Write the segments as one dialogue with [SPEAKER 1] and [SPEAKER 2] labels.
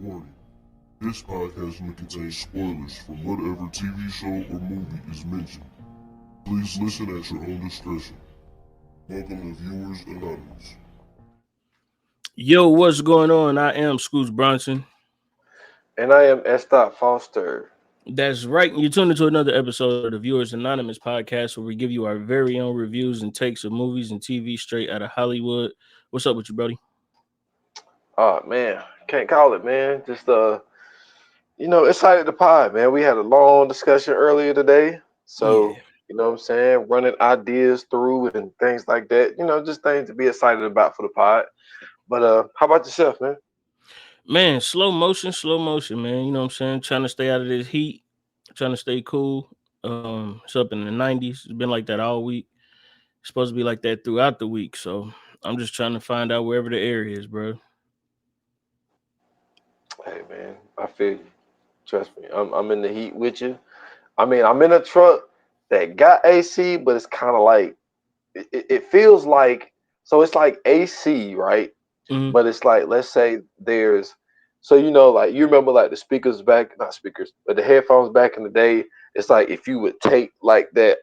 [SPEAKER 1] Warning. This podcast may contain spoilers from whatever TV show or movie is mentioned. Please listen at your own discretion. Welcome to Viewers Anonymous.
[SPEAKER 2] Yo, what's going on? I am Scoots Bronson.
[SPEAKER 3] And I am S. Foster.
[SPEAKER 2] That's right. You tuned into another episode of the Viewers Anonymous podcast where we give you our very own reviews and takes of movies and TV straight out of Hollywood. What's up with you, Brody?
[SPEAKER 3] Oh man, can't call it, man. Just excited to pod, man. We had a long discussion earlier today. So,
[SPEAKER 2] Yeah.
[SPEAKER 3] you know what I'm saying? Running ideas through and things like that. Just things to be excited about for the pod. But how about yourself, man?
[SPEAKER 2] Man, slow motion, man. You know what I'm saying? Trying to stay out of this heat, trying to stay cool. It's up in the 90s. It's been like that all week. It's supposed to be like that throughout the week. So I'm just trying to find out wherever the air is, bro.
[SPEAKER 3] Hey man, I feel you. Trust me. I'm in the heat with you. I mean, I'm in a truck that got AC, but it's kind of like it feels like, so it's like AC, right?
[SPEAKER 2] Mhm.
[SPEAKER 3] But it's like, let's say there's, like you remember like the speakers back, not speakers, but the headphones back in the day. It's like if you would take like that,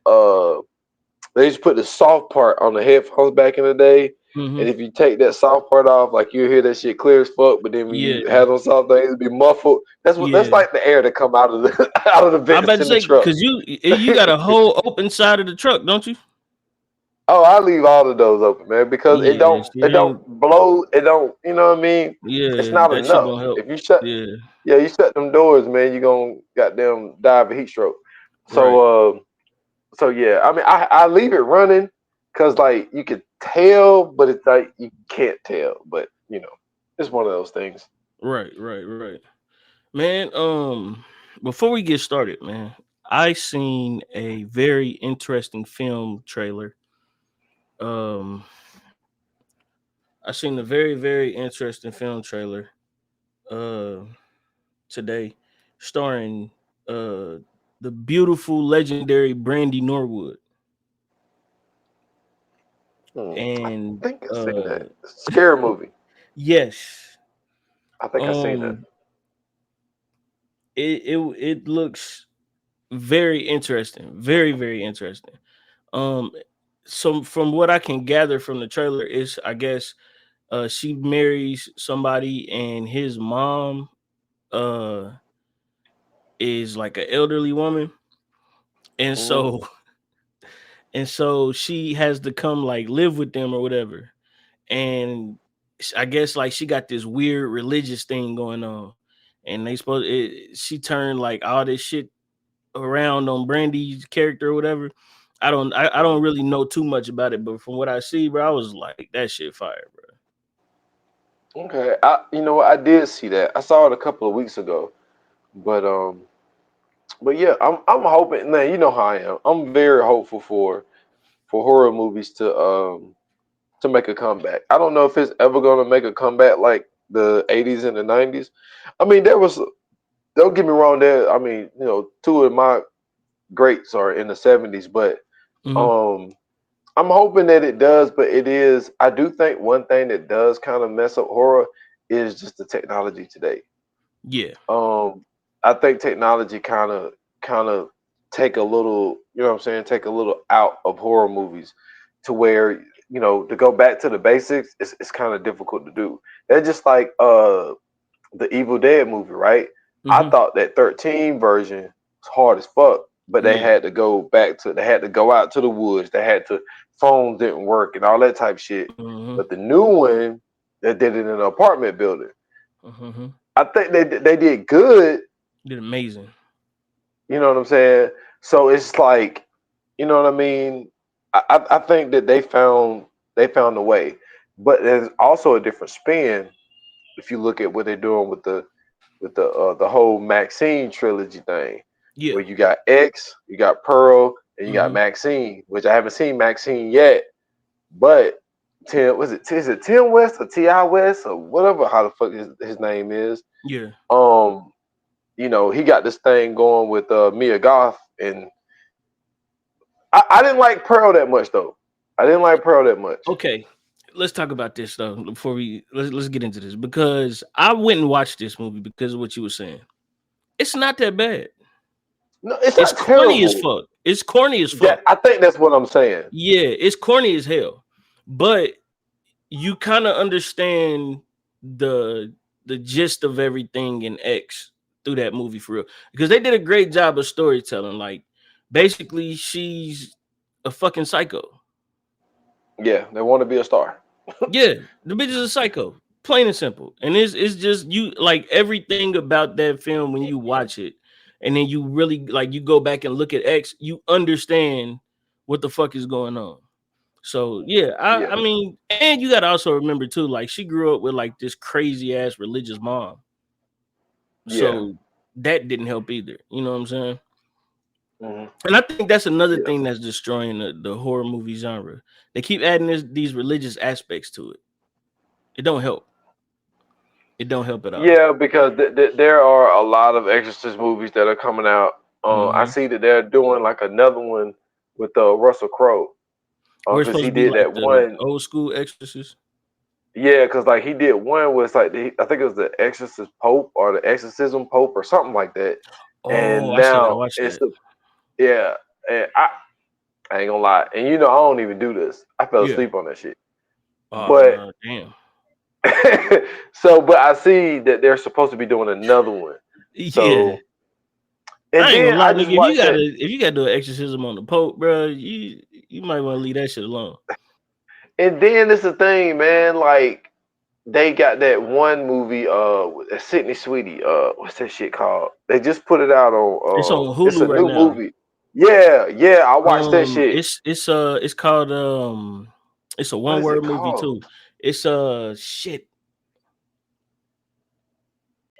[SPEAKER 3] they used to put the soft part on the headphones back in the day. And
[SPEAKER 2] Mhm.
[SPEAKER 3] if you take that soft part off, like you hear that shit clear as fuck. But then when you
[SPEAKER 2] Yeah.
[SPEAKER 3] have those soft things, it'd be muffled. That's
[SPEAKER 2] Yeah.
[SPEAKER 3] like the air that come out of the out of the
[SPEAKER 2] I
[SPEAKER 3] vents
[SPEAKER 2] about to
[SPEAKER 3] in the
[SPEAKER 2] say
[SPEAKER 3] truck.
[SPEAKER 2] because you got a whole open side of the truck, don't you?
[SPEAKER 3] Oh, I leave all of those open, man, because it
[SPEAKER 2] Yeah,
[SPEAKER 3] don't
[SPEAKER 2] see,
[SPEAKER 3] it
[SPEAKER 2] it
[SPEAKER 3] don't
[SPEAKER 2] ain't.
[SPEAKER 3] blow. It don't, you know what I mean? It's
[SPEAKER 2] Yeah,
[SPEAKER 3] not
[SPEAKER 2] that shit
[SPEAKER 3] enough.
[SPEAKER 2] gonna help.
[SPEAKER 3] If you shut,
[SPEAKER 2] Yeah,
[SPEAKER 3] yeah, you shut them doors, man, you gonna goddamn die of a heat stroke.
[SPEAKER 2] right.
[SPEAKER 3] So yeah, I mean, I leave it running because like you could tell, but it's like you can't tell. But it's one of those things.
[SPEAKER 2] Right. Man, before we get started, man, I seen a very interesting film trailer. Um, I seen a very interesting film trailer uh today starring uh the beautiful legendary Brandy Norwood.
[SPEAKER 3] I
[SPEAKER 2] And
[SPEAKER 3] think I seen that scary movie.
[SPEAKER 2] yes,
[SPEAKER 3] I think I seen that.
[SPEAKER 2] um it looks very interesting, very interesting. Um, so from what I can gather from the trailer is, I guess, she marries somebody, and his mom uh is like an elderly woman, and
[SPEAKER 3] Mm,
[SPEAKER 2] so and so she has to come like live with them or whatever, and I guess like she got this weird religious thing going on, and she turned like all this shit around on Brandy's character or whatever. I don't
[SPEAKER 3] mm.
[SPEAKER 2] really know too much about it, but from what I see, bro, I was like, that shit fire, bro.
[SPEAKER 3] Okay, you know what? I did see that. I saw it a couple of weeks ago, but yeah, I'm hoping. Man, you know how I am. I'm very hopeful for horror movies to make a comeback. I don't know if it's ever gonna make a comeback like the '80s and the '90s. I mean, don't get me wrong. There, I mean, two of my greats are in the '70s, but
[SPEAKER 2] Hmm.
[SPEAKER 3] um, I'm hoping that it does. But it is. I do think one thing that does kind of mess up horror is just the technology today.
[SPEAKER 2] Yeah,
[SPEAKER 3] Um, I think technology kind of take a little, you know what I'm saying, take a little out of horror movies to where, to go back to the basics, it's kind of difficult to do. They're just like the Evil Dead movie, right? I
[SPEAKER 2] hmm,
[SPEAKER 3] thought that 13 version was hard as fuck, but
[SPEAKER 2] yeah,
[SPEAKER 3] they had to go out to the woods, they had to, phones didn't work and all that type shit.
[SPEAKER 2] hmm,
[SPEAKER 3] But the new one, they did it in an apartment building.
[SPEAKER 2] hmm,
[SPEAKER 3] I think they did good.
[SPEAKER 2] did amazing.
[SPEAKER 3] You know what I'm saying? So it's like, you know what I mean? I think that they found a way, but there's also a different spin if you look at what they're doing with the whole Maxine trilogy thing,
[SPEAKER 2] Yeah,
[SPEAKER 3] where you got X, you got Pearl, and you got
[SPEAKER 2] hmm,
[SPEAKER 3] Maxine, which I haven't seen Maxine yet, but Tim, is it Tim West or Ti West or whatever, how the fuck his name is?
[SPEAKER 2] yeah,
[SPEAKER 3] Um, he got this thing going with Mia Goth, and I didn't like Pearl that much though. I didn't like Pearl that much.
[SPEAKER 2] okay. let's talk about this though before let's get into this, because I went and watched this movie because of what you were saying. It's not that bad.
[SPEAKER 3] No, it's
[SPEAKER 2] It's
[SPEAKER 3] not
[SPEAKER 2] corny as
[SPEAKER 3] terrible.
[SPEAKER 2] fuck. It's corny as fuck.
[SPEAKER 3] I think that's what I'm saying.
[SPEAKER 2] Yeah, it's corny as hell. But you kind of understand the gist of everything in X through that movie for real, because they did a great job of storytelling. Like, basically, she's a fucking psycho.
[SPEAKER 3] Yeah, they want to be a star.
[SPEAKER 2] Yeah, the bitch is a psycho, plain and simple. And it's just, you like everything about that film when you watch it, and then you really like you go back and look at X, you understand what the fuck is going on. So yeah,
[SPEAKER 3] Yeah,
[SPEAKER 2] I mean, and you gotta also remember too, like she grew up with like this crazy ass religious mom.
[SPEAKER 3] yeah,
[SPEAKER 2] So that didn't help either. You know what I'm saying?
[SPEAKER 3] hmm
[SPEAKER 2] And I think that's another
[SPEAKER 3] yeah,
[SPEAKER 2] thing that's destroying the horror movie genre. They keep adding these religious aspects to it. It don't help. It don't help at all.
[SPEAKER 3] yeah. Because there are a lot of Exorcist movies that are coming out. I
[SPEAKER 2] Hmm.
[SPEAKER 3] see that they're doing like another one with Russell Crowe.
[SPEAKER 2] We're
[SPEAKER 3] Because
[SPEAKER 2] supposed
[SPEAKER 3] he
[SPEAKER 2] to be
[SPEAKER 3] did
[SPEAKER 2] like
[SPEAKER 3] that
[SPEAKER 2] the
[SPEAKER 3] one.
[SPEAKER 2] old school exorcist.
[SPEAKER 3] Yeah, because like he did one was like I think it was the Exorcist Pope or the Exorcism Pope or something like that.
[SPEAKER 2] Oh,
[SPEAKER 3] And
[SPEAKER 2] I still gotta
[SPEAKER 3] now
[SPEAKER 2] watch
[SPEAKER 3] it's
[SPEAKER 2] that.
[SPEAKER 3] the yeah. And I ain't gonna lie. And I don't even do this. I fell
[SPEAKER 2] Yeah.
[SPEAKER 3] asleep on that shit. But
[SPEAKER 2] Oh damn.
[SPEAKER 3] but I see that they're supposed to be doing another one.
[SPEAKER 2] Yeah.
[SPEAKER 3] So and
[SPEAKER 2] I ain't
[SPEAKER 3] then
[SPEAKER 2] gonna lie,
[SPEAKER 3] I just
[SPEAKER 2] nigga. If
[SPEAKER 3] watched that.
[SPEAKER 2] you gotta do an exorcism on the Pope, bro, you might want to leave that shit alone.
[SPEAKER 3] And then it's the thing, man. Like they got that one movie, with Sydney Sweetie. What's that shit called? They just put it out
[SPEAKER 2] It's
[SPEAKER 3] on.
[SPEAKER 2] on
[SPEAKER 3] It's a
[SPEAKER 2] Hulu right
[SPEAKER 3] new
[SPEAKER 2] now.
[SPEAKER 3] movie. Yeah, yeah. I watched that shit.
[SPEAKER 2] It's called it's a
[SPEAKER 3] What
[SPEAKER 2] one
[SPEAKER 3] is it
[SPEAKER 2] word movie
[SPEAKER 3] called?
[SPEAKER 2] too. It's shit.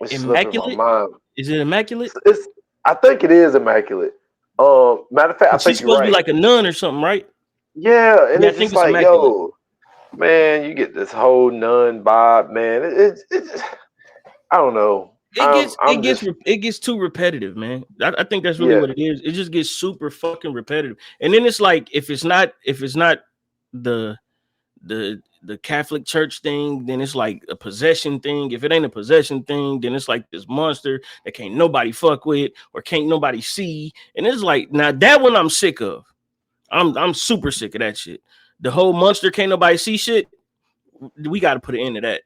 [SPEAKER 3] It's slipping my
[SPEAKER 2] Immaculate?
[SPEAKER 3] mind.
[SPEAKER 2] Is it Immaculate?
[SPEAKER 3] It's. I think it is immaculate. Matter of fact, I
[SPEAKER 2] She's
[SPEAKER 3] think you're
[SPEAKER 2] supposed to be
[SPEAKER 3] right.
[SPEAKER 2] like a nun or something, right?
[SPEAKER 3] Yeah, and
[SPEAKER 2] Yeah, I
[SPEAKER 3] it's
[SPEAKER 2] think
[SPEAKER 3] just
[SPEAKER 2] it's
[SPEAKER 3] like,
[SPEAKER 2] Immaculate.
[SPEAKER 3] yo, man, you get this whole nun vibe, man. It's I don't know. I'm just
[SPEAKER 2] It gets too repetitive, man. I think that's really
[SPEAKER 3] yeah.
[SPEAKER 2] what it is. It just gets super fucking repetitive. And then it's like if it's not the the Catholic Church thing, then it's like a possession thing. If it ain't a possession thing, then it's like this monster that can't nobody fuck with or can't nobody see. And it's like, now that one I'm sick of. I'm super sick of that shit. The whole monster can't nobody see shit. We got to put an end to that.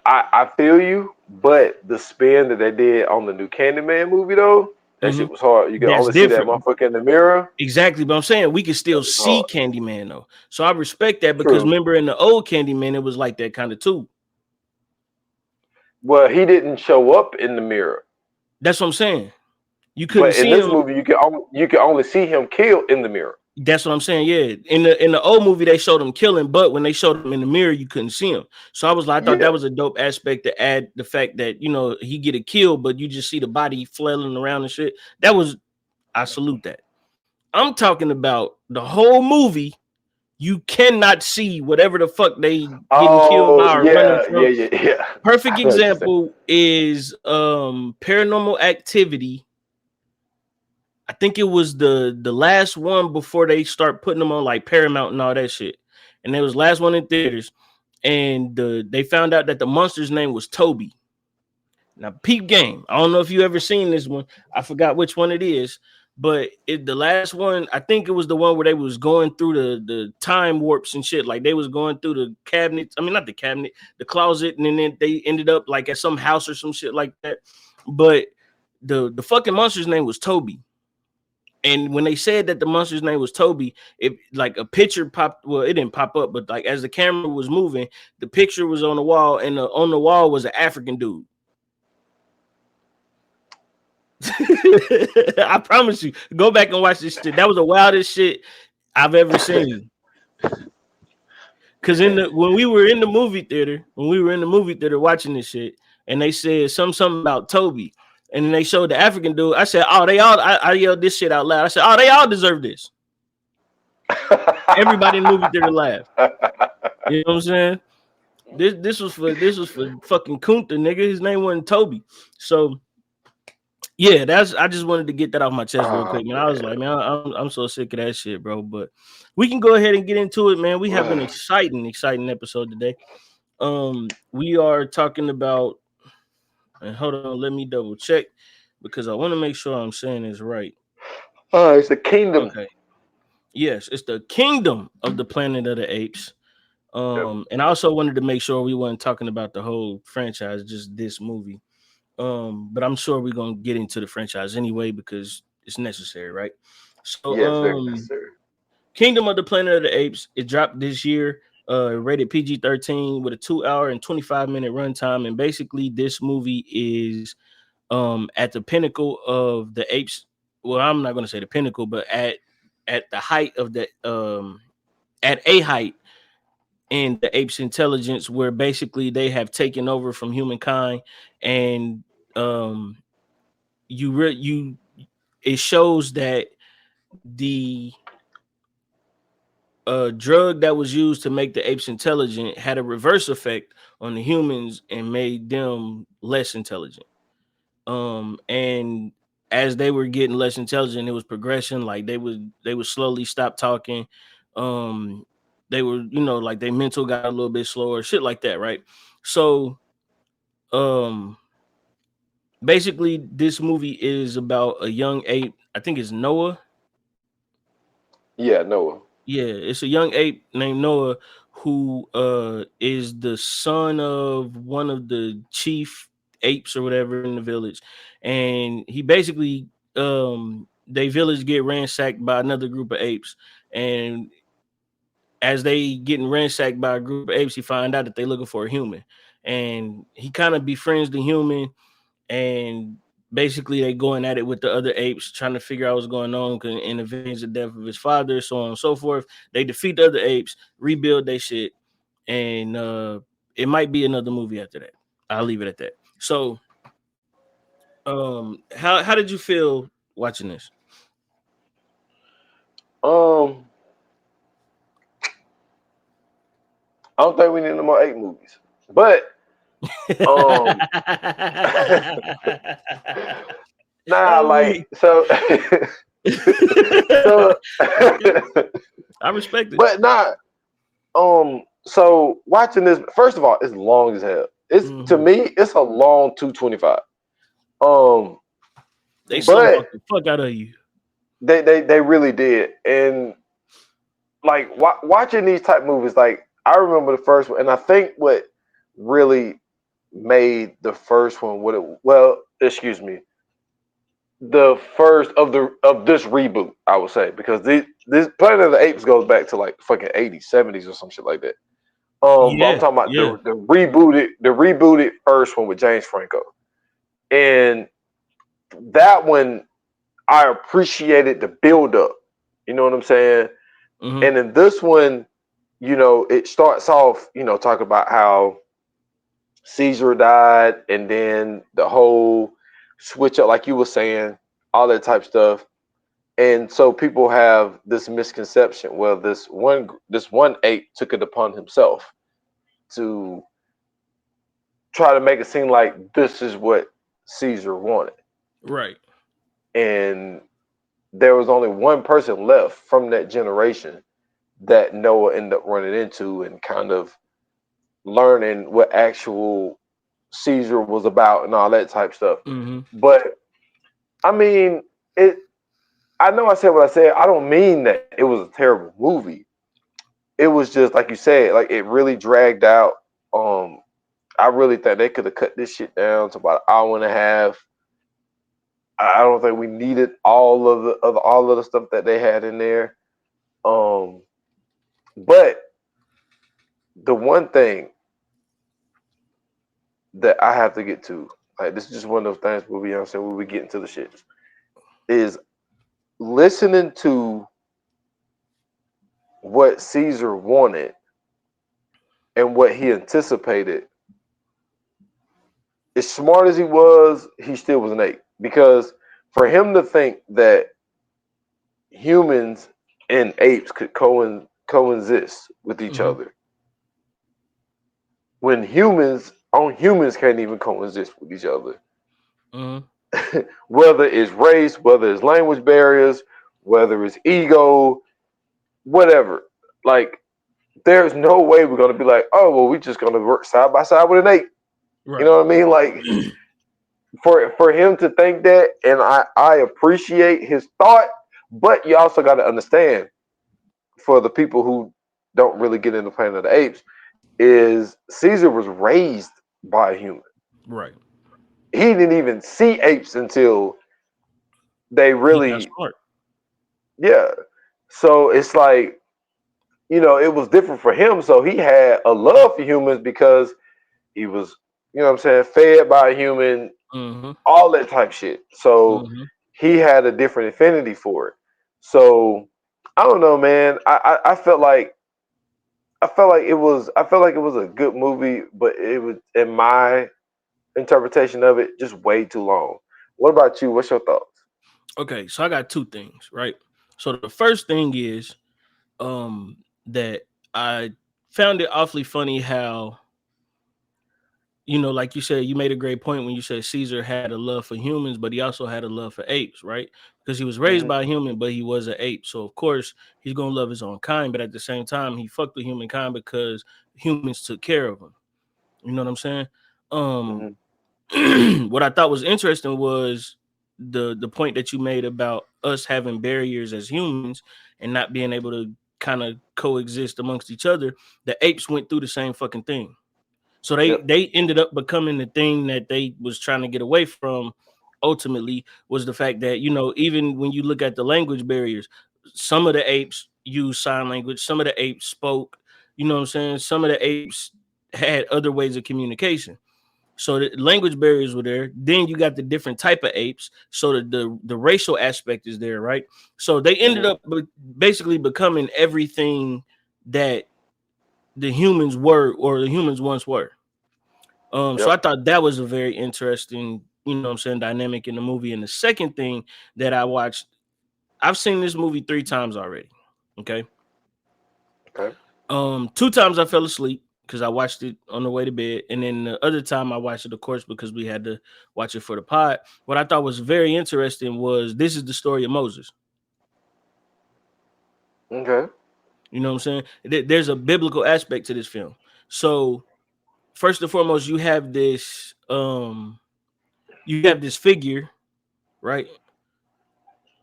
[SPEAKER 3] I feel you, but the spin that they did on the new Candyman movie though, that
[SPEAKER 2] Hmm.
[SPEAKER 3] shit was hard. You can
[SPEAKER 2] That's
[SPEAKER 3] only see that
[SPEAKER 2] different.
[SPEAKER 3] motherfucker in the mirror.
[SPEAKER 2] Exactly, but I'm saying we can
[SPEAKER 3] That
[SPEAKER 2] still
[SPEAKER 3] was
[SPEAKER 2] see
[SPEAKER 3] hard.
[SPEAKER 2] Candyman though. So I respect that, because
[SPEAKER 3] True.
[SPEAKER 2] remember in the old Candyman, it was like that kind of too.
[SPEAKER 3] Well, he didn't show up in the mirror,
[SPEAKER 2] That's what I'm saying. You couldn't
[SPEAKER 3] but in
[SPEAKER 2] see
[SPEAKER 3] this
[SPEAKER 2] him.
[SPEAKER 3] movie, you can only see him killed in the mirror.
[SPEAKER 2] That's what I'm saying. Yeah. In the old movie, they showed him killing, but when they showed him in the mirror, you couldn't see him. So I thought
[SPEAKER 3] Yeah.
[SPEAKER 2] that was a dope aspect to add the fact that, he get a kill, but you just see the body flailing around and shit. I salute that. I'm talking about the whole movie. You cannot see whatever the fuck they getting killed
[SPEAKER 3] Oh
[SPEAKER 2] by or running
[SPEAKER 3] yeah,
[SPEAKER 2] from.
[SPEAKER 3] yeah, yeah, yeah.
[SPEAKER 2] Perfect
[SPEAKER 3] I know what you're saying.
[SPEAKER 2] example is Paranormal Activity. I think it was the last one before they start putting them on like Paramount and all that shit. And it was last one in theaters. And they found out that the monster's name was Toby. Now, peep game. I don't know if you ever seen this one. I forgot which one it is. But the last one, I think it was the one where they was going through the time warps and shit. Like they was going through the cabinets. I mean, not the cabinet, the closet, and then they ended up like at some house or some shit like that. But the fucking monster's name was Toby. And when they said that the monster's name was Toby, it like a picture popped. Well, it didn't pop up, but like as the camera was moving, the picture was on the wall, and on the wall was an African dude. I promise you, go back and watch this shit. That was the wildest shit I've ever seen. Cause when we were in the movie theater, watching this shit, and they said something about Toby, and then they showed the African dude. I said, "Oh, they all." I yelled this shit out loud. I said, "Oh, they all deserve this." Everybody in the movie theater laughed. You know what I'm saying? This was for fucking Kunta, nigga. His name wasn't Toby. So Yeah, that's. I just wanted to get that off my chest real
[SPEAKER 3] Oh
[SPEAKER 2] quick, man. I was like,
[SPEAKER 3] man.
[SPEAKER 2] man, I'm so sick of that shit, bro. But we can go ahead and get into it, man. We have an exciting episode today. We are talking about, and hold on, let me double check because I want to make sure I'm saying this right.
[SPEAKER 3] Oh, it's the kingdom.
[SPEAKER 2] Okay, yes, it's the Kingdom of the Planet of the Apes.
[SPEAKER 3] Yep.
[SPEAKER 2] And I also wanted to make sure we weren't talking about the whole franchise, just this movie. But I'm sure we're gonna get into the franchise anyway because it's necessary, right? So,
[SPEAKER 3] Yes, very necessary.
[SPEAKER 2] Kingdom of the Planet of the Apes, it dropped this year, rated PG-13 with a 2 hour and 25-minute runtime. And basically, this movie is at the pinnacle of the apes. Well, I'm not gonna say the pinnacle, but at the height of the at a height in the apes' intelligence, where basically they have taken over from humankind, and um you it shows that the drug that was used to make the apes intelligent had a reverse effect on the humans and made them less intelligent. And as they were getting less intelligent, it was progression. Like they would slowly stop talking. Um, they were, like their mental got a little bit slower, shit like that, right? So, um, basically, this movie is about a young ape. I think it's Noah.
[SPEAKER 3] Yeah, Noah.
[SPEAKER 2] Yeah, it's a young ape named Noah who is the son of one of the chief apes or whatever in the village. And he basically they village get ransacked by another group of apes. And as they getting ransacked by a group of apes, he find out that they looking for a human. And he kind of befriends the human, and basically they going at it with the other apes trying to figure out what's going on and avenge the death of his father, so on and so forth. They defeat the other apes, rebuild their shit, and it might be another movie after that. I'll leave it at that. So how did you feel watching this?
[SPEAKER 3] Um, I don't think we need no more 8 movies. But um nah, like so so
[SPEAKER 2] I respect it.
[SPEAKER 3] but nah, so watching this, first of all, it's long as hell. It's to
[SPEAKER 2] Mhm.
[SPEAKER 3] me, it's a long 225. Um,
[SPEAKER 2] They slow
[SPEAKER 3] but
[SPEAKER 2] walk the fuck out of you.
[SPEAKER 3] they really did. And like watching these type movies, like I remember the first one, and I think what really made the first one what it well, excuse me, the first of this reboot, I would say, because this Planet of the Apes goes back to like fucking 80s, 70s or some shit like that. But I'm
[SPEAKER 2] Yeah,
[SPEAKER 3] talking about
[SPEAKER 2] yeah.
[SPEAKER 3] the rebooted first one with James Franco. And that one I appreciated the build up. You know what I'm saying?
[SPEAKER 2] Hmm.
[SPEAKER 3] And in this one, it starts off, talk about how Caesar died, and then the whole switch up, like you were saying, all that type stuff. And so people have this misconception. Well, this one ape took it upon himself to try to make it seem like this is what Caesar wanted.
[SPEAKER 2] Right.
[SPEAKER 3] And there was only one person left from that generation that Noah ended up running into and kind of learning what actual Caesar was about and all that type stuff.
[SPEAKER 2] Hmm.
[SPEAKER 3] But I mean, it. I know I said what I said. I don't mean that it was a terrible movie. It was just like you said, like it really dragged out. Um, I really think they could have cut this shit down to about an hour and a half. I don't think we needed all of the stuff that they had in there. Um, but the one thing that I have to get to, like this is just one of those things where we get into the shit, is listening to what Caesar wanted and what he anticipated. As smart as he still was an ape. Because for him to think that humans and apes could coexist with each
[SPEAKER 2] Hmm.
[SPEAKER 3] other, when humans can't even coexist with each other.
[SPEAKER 2] Hmm.
[SPEAKER 3] whether it's race, whether it's language barriers, whether it's ego, whatever. Like, there's no way we're gonna be like, oh well, we're just gonna work side by side with an ape. You
[SPEAKER 2] Right.
[SPEAKER 3] know what I mean? Like, for him to think that, and I appreciate his thought, but you also got to understand, for the people who don't really get into Planet of the Apes, is Caesar was raised by a human.
[SPEAKER 2] Right.
[SPEAKER 3] He didn't even see apes until they
[SPEAKER 2] He got
[SPEAKER 3] really,
[SPEAKER 2] smart.
[SPEAKER 3] yeah. So it's like, it was different for him. So he had a love for humans because he was, what I'm saying, fed by a human,
[SPEAKER 2] Mm-hmm.
[SPEAKER 3] all that type shit. So
[SPEAKER 2] Mm-hmm.
[SPEAKER 3] he had a different affinity for it. So I don't know, man. I felt like it was a good movie, but it was, in my interpretation of it, just way too long. What about you? What's your thoughts?
[SPEAKER 2] Okay, so I got two things, right? So the first thing is that I found it awfully funny how, like you said, you made a great point when you said Caesar had a love for humans, but he also had a love for apes, right? Because he was raised
[SPEAKER 3] Hmm.
[SPEAKER 2] by a human, but he was an ape. So of course he's gonna love his own kind, but at the same time, he fucked with humankind because humans took care of him. You know what I'm saying? Um,
[SPEAKER 3] Hmm.
[SPEAKER 2] what I thought was interesting was the point that you made about us having barriers as humans and not being able to kind of coexist amongst each other. The apes went through the same fucking thing. So they
[SPEAKER 3] Yep.
[SPEAKER 2] they ended up becoming the thing that they was trying to get away from. Ultimately, was the fact that even when you look at the language barriers, some of the apes use sign language, some of the apes spoke. You know what I'm saying? Some of the apes had other ways of communication. So the language barriers were there. Then you got the different type of apes. So the racial aspect is there, right? So they ended
[SPEAKER 3] Hmm.
[SPEAKER 2] up basically becoming everything that the humans were, or the humans once were. So
[SPEAKER 3] Yep.
[SPEAKER 2] I thought that was a very interesting, what I'm saying, dynamic in the movie. And the second thing that I watched, I've seen this movie 3 times already. Okay.
[SPEAKER 3] Okay.
[SPEAKER 2] Two times I fell asleep because I watched it on the way to bed, and then the other time I watched it, of course, because we had to watch it for the pod. What I thought was very interesting was this is the story of Moses.
[SPEAKER 3] Okay.
[SPEAKER 2] You know what I'm saying? There's a biblical aspect to this film. So first and foremost, you have this figure, right,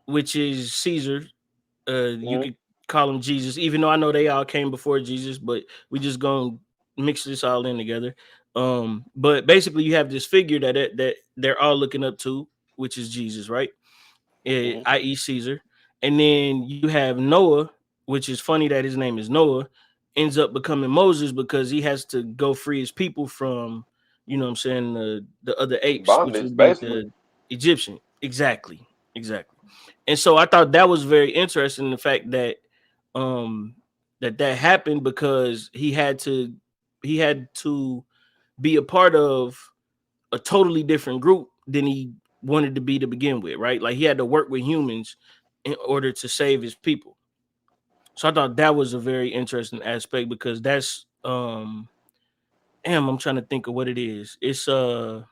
[SPEAKER 2] which is Caesar. You
[SPEAKER 3] Hmm.
[SPEAKER 2] could call him Jesus, even though I know they all came before Jesus, but we just gonna mix this all in together. But basically, you have this figure that they're all looking up to, which is Jesus, right?
[SPEAKER 3] Hmm.
[SPEAKER 2] I.e., Caesar. And then you have Noah, which is funny that his name is Noah, ends up becoming Moses because he has to go free his people from, what I'm saying, the other apes, which
[SPEAKER 3] Bondage,
[SPEAKER 2] would be
[SPEAKER 3] basically.
[SPEAKER 2] the Egyptian. Exactly. Exactly. And so I thought that was very interesting, the fact that that happened because he had to be a part of a totally different group than he wanted to be to begin with, right? Like he had to work with humans in order to save his people. So I thought that was a very interesting aspect because that's I'm trying to think of what it is. It's I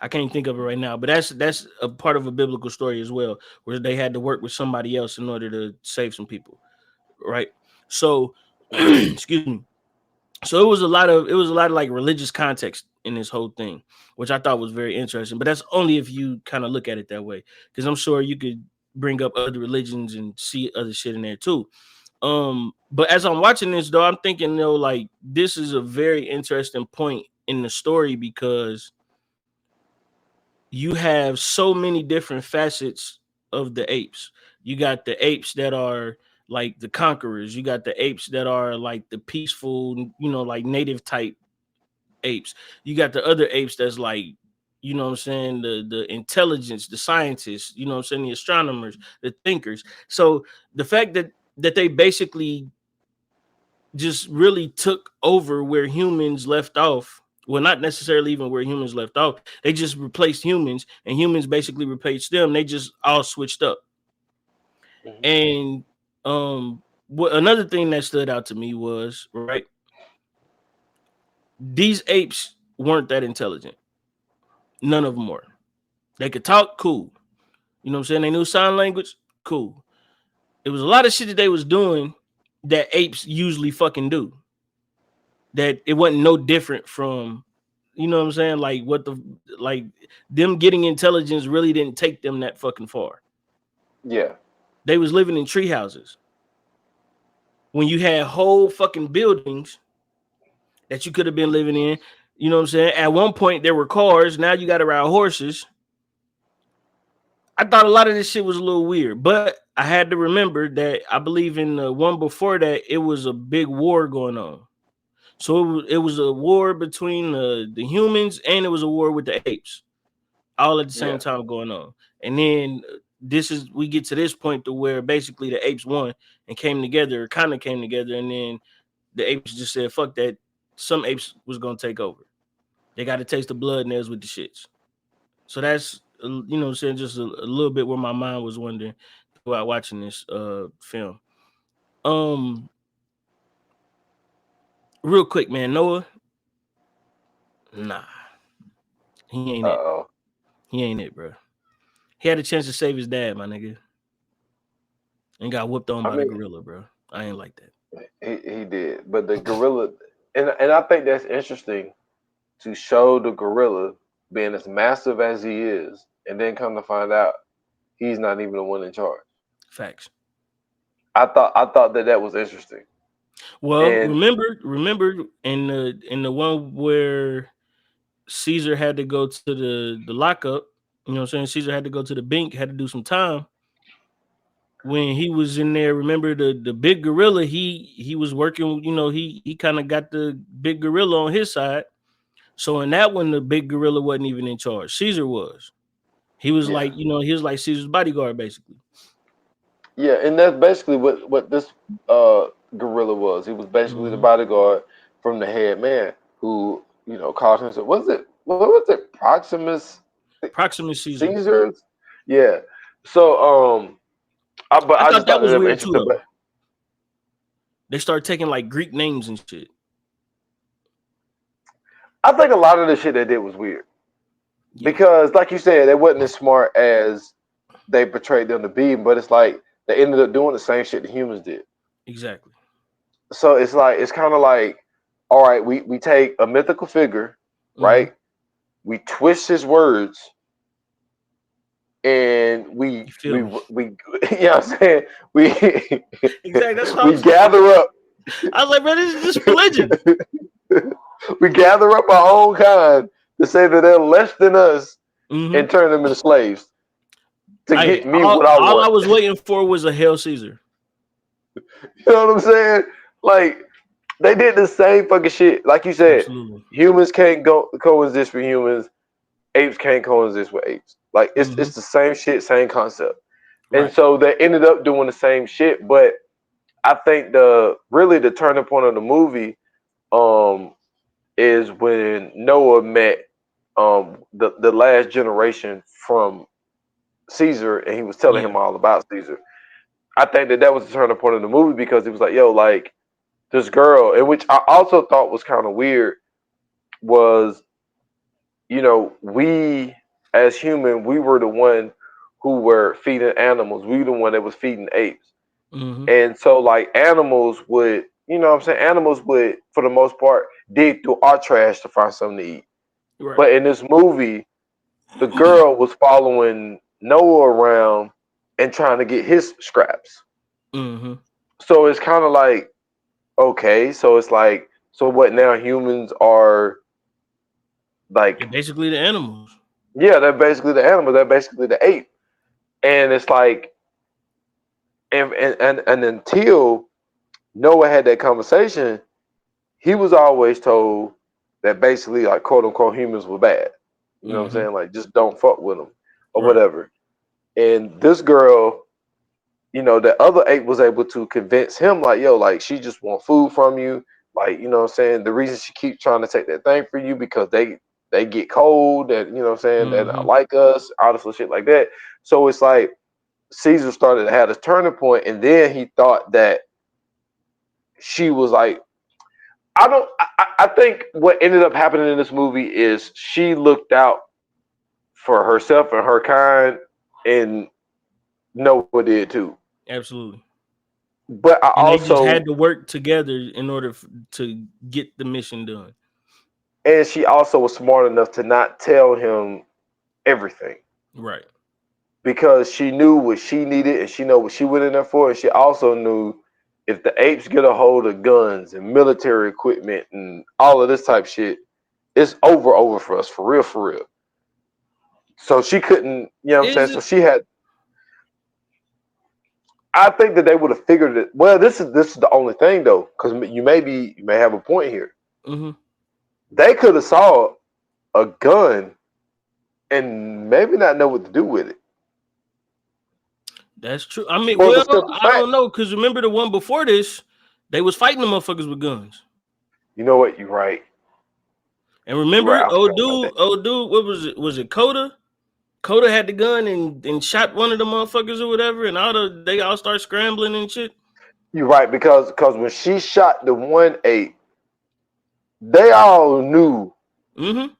[SPEAKER 2] can't think of it right now, but that's a part of a biblical story as well, where they had to work with somebody else in order to save some people, right? So
[SPEAKER 3] Hmm.
[SPEAKER 2] excuse me. So it was a lot of like religious context in this whole thing, which I thought was very interesting. But that's only if you kind of look at it that way, because I'm sure you could bring up other religions and see other shit in there too. But as I'm watching this though, I'm thinking like this is a very interesting point in the story because you have so many different facets of the apes. You got the apes that are like the conquerors. You got the apes that are like the peaceful, like native type apes. You got the other apes that's like, what I'm saying, the intelligence, the scientists, what I'm saying, the astronomers, the thinkers. So the fact that they basically just really took over where humans left off. Well, not necessarily even where humans left off. They just replaced humans, and humans basically replaced them. They just all switched up.
[SPEAKER 3] Hmm.
[SPEAKER 2] And what another thing that stood out to me was right. These apes weren't that intelligent. None of them were. They could talk, cool. You know what I'm saying? They knew sign language, cool. It was a lot of shit that they was doing that apes usually fucking do. That it wasn't no different from, you know what I'm saying? Like what the like them getting intelligence really didn't take them that fucking far.
[SPEAKER 3] Yeah.
[SPEAKER 2] They was living in tree houses. When you had whole fucking buildings that you could have been living in, you know what I'm saying? At one point there were cars, now you got to ride horses. I thought a lot of this shit was a little weird, but I had to remember that I believe in the one before that it was a big war going on. So it was a war between the humans and it was a war with the apes, all at the same
[SPEAKER 3] Yeah.
[SPEAKER 2] time going on. And then we get to this point to where basically the apes won and came together, kind of came together, and then the apes just said, "Fuck that." Some apes was gonna take over. They got to taste the blood and theirs with the shits. So that's you know what I'm saying, just a little bit where my mind was wondering while watching this film. Um, real quick, man, Noah, nah, he ain't it.
[SPEAKER 3] Uh-oh.
[SPEAKER 2] He ain't it, bro. He had a chance to save his dad, my nigga, and got whooped on
[SPEAKER 3] I
[SPEAKER 2] by the
[SPEAKER 3] mean,
[SPEAKER 2] gorilla, bro. I ain't like that.
[SPEAKER 3] he did, but the gorilla, and I think that's interesting to show the gorilla being as massive as he is, and then come to find out he's not even the one in charge.
[SPEAKER 2] Facts.
[SPEAKER 3] I thought that was interesting,
[SPEAKER 2] Well,
[SPEAKER 3] and
[SPEAKER 2] remember in the one where Caesar had to go to the lockup. You know what I'm saying? Caesar had to go to the bank, had to do some time. When he was in there, remember the big gorilla, he was working, you know, he kind of got the big gorilla on his side. So in that one, the big gorilla wasn't even in charge. Caesar was. He was
[SPEAKER 3] yeah,
[SPEAKER 2] like, you know, he was like Caesar's bodyguard, basically.
[SPEAKER 3] yeah, and that's basically what this uh gorilla was. He was basically the
[SPEAKER 2] Hmm.
[SPEAKER 3] bodyguard from the head man, who called himself. What was it? Proximus
[SPEAKER 2] Proximus Caesar.
[SPEAKER 3] Caesars. Yeah. So but
[SPEAKER 2] I
[SPEAKER 3] I
[SPEAKER 2] thought
[SPEAKER 3] just
[SPEAKER 2] that
[SPEAKER 3] thought that
[SPEAKER 2] was
[SPEAKER 3] was
[SPEAKER 2] weird too,
[SPEAKER 3] interesting.
[SPEAKER 2] though.
[SPEAKER 3] But
[SPEAKER 2] They started taking like Greek names and shit.
[SPEAKER 3] I think a lot of the shit they did was weird
[SPEAKER 2] Yeah,
[SPEAKER 3] because, like you said, they wasn't as smart as they portrayed them to be. But it's like they ended up doing the same shit the humans did.
[SPEAKER 2] exactly.
[SPEAKER 3] So it's kind of like, all right, we take a mythical figure,
[SPEAKER 2] Hmm.
[SPEAKER 3] right? We twist his words, and
[SPEAKER 2] You feel me?
[SPEAKER 3] you know what I'm saying, we
[SPEAKER 2] Exactly. That's what I
[SPEAKER 3] we
[SPEAKER 2] was saying.
[SPEAKER 3] gather up
[SPEAKER 2] I was like, bro, this is just religion.
[SPEAKER 3] we gather up our own kind to say that they're less than us
[SPEAKER 2] Hmm.
[SPEAKER 3] and turn them into slaves to
[SPEAKER 2] I
[SPEAKER 3] get me what I
[SPEAKER 2] all I
[SPEAKER 3] want.
[SPEAKER 2] was waiting for was a Hail Caesar.
[SPEAKER 3] You know what I'm saying? Like they did the same fucking shit. Like you said,
[SPEAKER 2] Absolutely.
[SPEAKER 3] humans can't go coexist with humans. Apes can't coexist with apes. Like
[SPEAKER 2] Hmm.
[SPEAKER 3] it's the same shit, same concept. And
[SPEAKER 2] Right.
[SPEAKER 3] so they ended up doing the same shit. But I think the turning point of the movie um is when Noah met the last generation from Caesar, and he was telling
[SPEAKER 2] Yeah.
[SPEAKER 3] him all about Caesar. I think that was the turning point of the movie because he was like, yo, like this girl, and which I also thought was kind of weird was, we as human, we were the one who were feeding animals. We were the one that was feeding apes.
[SPEAKER 2] Hmm.
[SPEAKER 3] And so like animals would, what I'm saying, animals would, for the most part, dig through our trash to find something to eat.
[SPEAKER 2] Right.
[SPEAKER 3] But in this movie, the girl was following Noah around and trying to get his scraps.
[SPEAKER 2] Hmm.
[SPEAKER 3] So it's kind of like, okay, so it's like, so what now? Humans are
[SPEAKER 2] They're
[SPEAKER 3] like,
[SPEAKER 2] basically the animals.
[SPEAKER 3] yeah, they're basically the animal. They're basically the ape. And it's like, and until Noah had that conversation, he was always told that basically, like, quote unquote, humans were bad. You know what I'm
[SPEAKER 2] Hmm.
[SPEAKER 3] saying? Like, just don't fuck with them or
[SPEAKER 2] Right.
[SPEAKER 3] whatever. And this girl, the other ape was able to convince him, like, yo, like, she just want food from you. Like, you know what I'm saying? The reason she keeps trying to take that thing for you because they get cold and, you know what I'm saying, they're not
[SPEAKER 2] Hmm.
[SPEAKER 3] like us, all this little shit like that. So it's like Caesar started to have this turning point, and then he thought that she was like, I don't. I think what ended up happening in this movie is she looked out for herself and her kind, and Noah did too.
[SPEAKER 2] Absolutely.
[SPEAKER 3] But I
[SPEAKER 2] And they just
[SPEAKER 3] also,
[SPEAKER 2] had to work together in order to get the mission done.
[SPEAKER 3] and she also was smart enough to not tell him everything
[SPEAKER 2] Right.
[SPEAKER 3] because she knew what she needed and she know what she went in there for, and she also knew if the apes get a hold of guns and military equipment and all of this type shit, it's over for us, for real, for real. So she couldn't, you know what I'm saying?
[SPEAKER 2] Is
[SPEAKER 3] So
[SPEAKER 2] it?
[SPEAKER 3] she had. I think that they would have figured it. Well, this is the only thing though, because you may have a point here.
[SPEAKER 2] Mm-hmm.
[SPEAKER 3] They could have saw a gun and maybe not know what to do with it
[SPEAKER 2] That's true. I mean,
[SPEAKER 3] for the
[SPEAKER 2] well,
[SPEAKER 3] simple
[SPEAKER 2] I
[SPEAKER 3] fact.
[SPEAKER 2] don't know, because remember the one before this, they was fighting the motherfuckers with guns.
[SPEAKER 3] You know what? You're right.
[SPEAKER 2] And
[SPEAKER 3] You're right.
[SPEAKER 2] remember,
[SPEAKER 3] I forgot about that.
[SPEAKER 2] old dude, what was it? Was it Coda? Coda had the gun and shot one of the motherfuckers or whatever, and they all start scrambling and shit.
[SPEAKER 3] You're right because when she shot the 1-8, they all knew
[SPEAKER 2] Mm-hmm.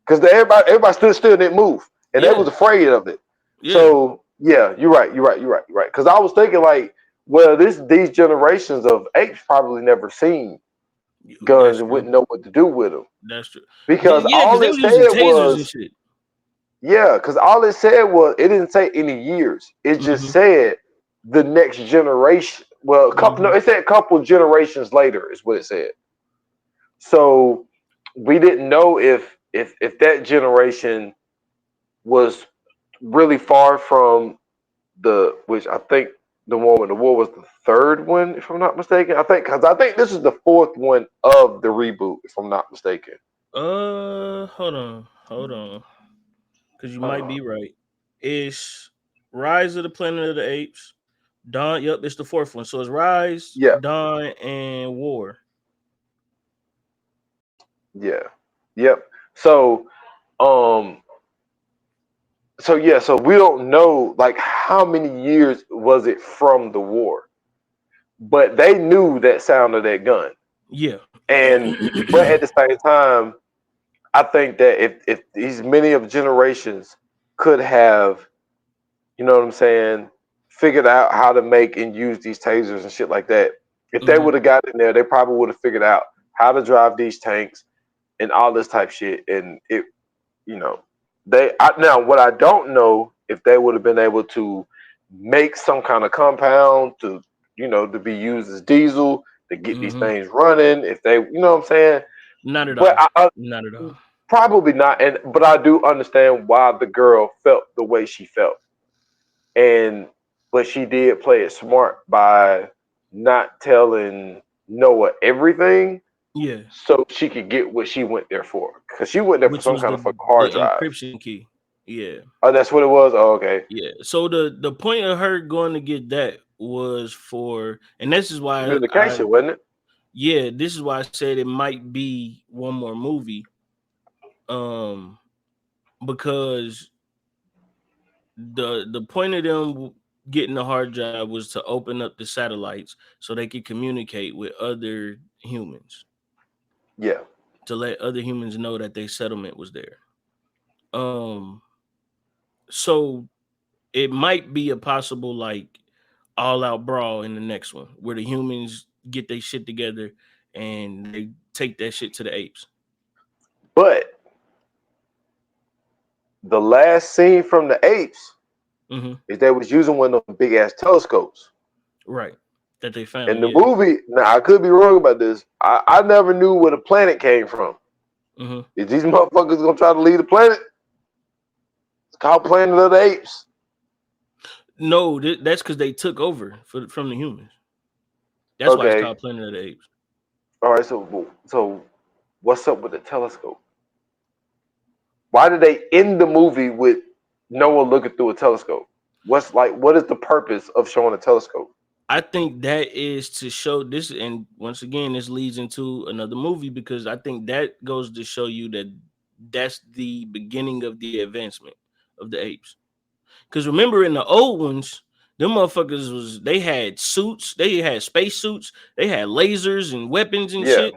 [SPEAKER 3] because everybody stood still and didn't move, and they
[SPEAKER 2] Yeah,
[SPEAKER 3] was afraid of it.
[SPEAKER 2] yeah.
[SPEAKER 3] So yeah, you're right. You're right. You're right. You're right. Because I was thinking like, well, these generations of apes probably never seen guns
[SPEAKER 2] That's
[SPEAKER 3] and
[SPEAKER 2] true.
[SPEAKER 3] wouldn't know what to do with them
[SPEAKER 2] That's true.
[SPEAKER 3] because
[SPEAKER 2] Yeah, because
[SPEAKER 3] all
[SPEAKER 2] they
[SPEAKER 3] it
[SPEAKER 2] was using
[SPEAKER 3] said
[SPEAKER 2] tasers and
[SPEAKER 3] was
[SPEAKER 2] shit.
[SPEAKER 3] yeah, because all it said was it didn't say any years. It just
[SPEAKER 2] Mm-hmm.
[SPEAKER 3] said the next generation. Well, a couple. No,
[SPEAKER 2] Mm-hmm.
[SPEAKER 3] it said a couple generations later is what it said. So we didn't know if that generation was really far from the which I think the one with the war was the third one, if I'm not mistaken. I think this is the fourth one of the reboot, if I'm not mistaken.
[SPEAKER 2] Hold on, because you might
[SPEAKER 3] Uh,
[SPEAKER 2] be right. It's Rise of the Planet of the Apes, Dawn. Yep, it's the fourth one. So it's Rise,
[SPEAKER 3] yeah,
[SPEAKER 2] Dawn, and War.
[SPEAKER 3] yeah, yep. So um, so we don't know like how many years was it from the war, but they knew that sound of that gun,
[SPEAKER 2] Yeah.
[SPEAKER 3] and but at the same time, I think that if these many of generations could have, you know what I'm saying, figured out how to make and use these tasers and shit like that, if they
[SPEAKER 2] Hmm.
[SPEAKER 3] would have got in there, they probably would have figured out how to drive these tanks and all this type shit. And it, you know, now what I don't know if they would have been able to make some kind of compound to, to be used as diesel to get these
[SPEAKER 2] Hmm.
[SPEAKER 3] things running. If they, you know what I'm saying,
[SPEAKER 2] Not at
[SPEAKER 3] but
[SPEAKER 2] all.
[SPEAKER 3] I
[SPEAKER 2] Not at all.
[SPEAKER 3] probably not. And but I do understand why the girl felt the way she felt, and but she did play it smart by not telling Noah everything
[SPEAKER 2] Yeah,
[SPEAKER 3] so she could get what she went there for. Because she went there for
[SPEAKER 2] which
[SPEAKER 3] some
[SPEAKER 2] was
[SPEAKER 3] kind of fucking
[SPEAKER 2] the
[SPEAKER 3] hard drive.
[SPEAKER 2] encryption key. Yeah,
[SPEAKER 3] Oh, that's what it was. Oh, okay.
[SPEAKER 2] yeah. So the point of her going to get that was for, and this is why
[SPEAKER 3] Communication, wasn't it?
[SPEAKER 2] this is why I said it might be one more movie. Um, because the point of them getting the hard drive was to open up the satellites so they could communicate with other humans,
[SPEAKER 3] Yeah.
[SPEAKER 2] to let other humans know that their settlement was there. Um, so it might be a possible like all out brawl in the next one where the humans get their shit together and they take that shit to the apes.
[SPEAKER 3] But the last scene from the apes
[SPEAKER 2] Hmm.
[SPEAKER 3] is they was using one of them big ass telescopes.
[SPEAKER 2] Right. That they
[SPEAKER 3] In
[SPEAKER 2] found,
[SPEAKER 3] the
[SPEAKER 2] yeah.
[SPEAKER 3] movie, now I could be wrong about this. I never knew where the planet came from.
[SPEAKER 2] Hmm.
[SPEAKER 3] Is these motherfuckers gonna try to leave the planet? It's called Planet of the Apes.
[SPEAKER 2] No, that's because they took over from the humans. That's why it's
[SPEAKER 3] Okay.
[SPEAKER 2] called Planet of the Apes.
[SPEAKER 3] All right. So what's up with the telescope? Why did they end the movie with Noah looking through a telescope? What is the purpose of showing a telescope?
[SPEAKER 2] I think that is to show this, and once again, this leads into another movie because I think that goes to show you that that's the beginning of the advancement of the apes. Because remember, in the old ones, them motherfuckers they had suits, they had space suits, they had lasers and weapons and
[SPEAKER 3] Yeah.
[SPEAKER 2] shit.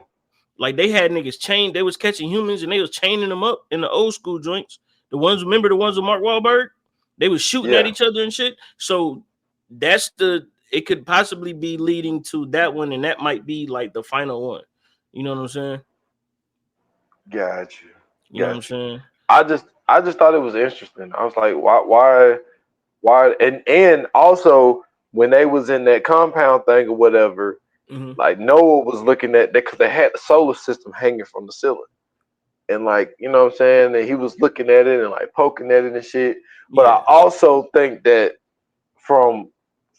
[SPEAKER 2] Like they had niggas chained, they was catching humans and they was chaining them up in the old school joints. The ones, remember the ones with Mark Wahlberg? They was shooting at each other and shit. So that's it could possibly be leading to that one, and that might be like the final one. You know what I'm saying?
[SPEAKER 3] Got you.
[SPEAKER 2] You know what I'm saying?
[SPEAKER 3] I just thought it was interesting. I was like, why, and also when they was in that compound thing or whatever, like Noah was looking at that because they had the solar system hanging from the ceiling. And like, you know what I'm saying? And he was looking at it and like poking at it and shit. But I also think that from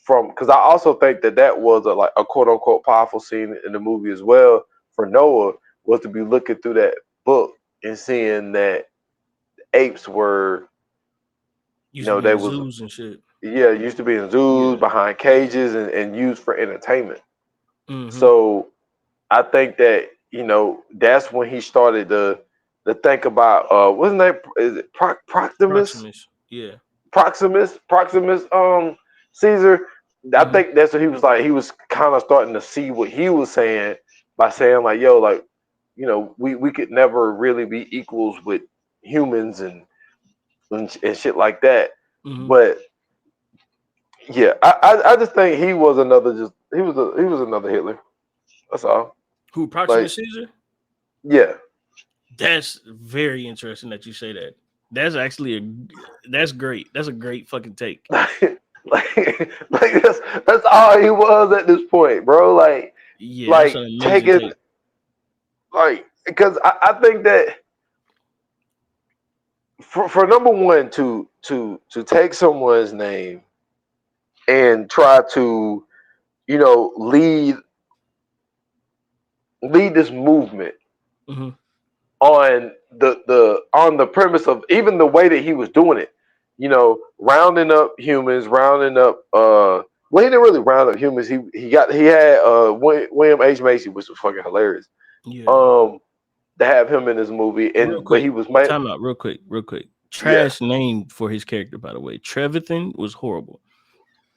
[SPEAKER 3] because I also think that was a quote unquote powerful scene in the movie as well for Noah, was to be looking through that book and seeing that apes were,
[SPEAKER 2] used to be
[SPEAKER 3] they
[SPEAKER 2] in
[SPEAKER 3] was
[SPEAKER 2] zoos and shit.
[SPEAKER 3] used to be in zoos behind cages and used for entertainment.
[SPEAKER 2] Mm-hmm.
[SPEAKER 3] So I think that, that's when he started to think about what's his name? Is it Proximus?
[SPEAKER 2] Yeah.
[SPEAKER 3] Proximus, Caesar. I think that's what he was like. He was kind of starting to see what he was saying by saying like, yo, like, we could never really be equals with humans and shit like that. But yeah, I just think he was another he was another Hitler. That's all.
[SPEAKER 2] Who, Proximus Caesar?
[SPEAKER 3] Yeah.
[SPEAKER 2] That's very interesting that you say that. That's actually that's great. That's a great fucking take.
[SPEAKER 3] like that's all he was at this point, bro. Like,
[SPEAKER 2] that's an amazing take.
[SPEAKER 3] Like, because I think that for number one to take someone's name and try to, lead this movement on the premise of even the way that he was doing it, rounding up humans, rounding up well, he didn't really round up humans. He had William H. Macy, which was fucking hilarious. To have him in this movie, but he was made.
[SPEAKER 2] Time out, real quick. Trash name for his character, by the way. Trevathan was horrible.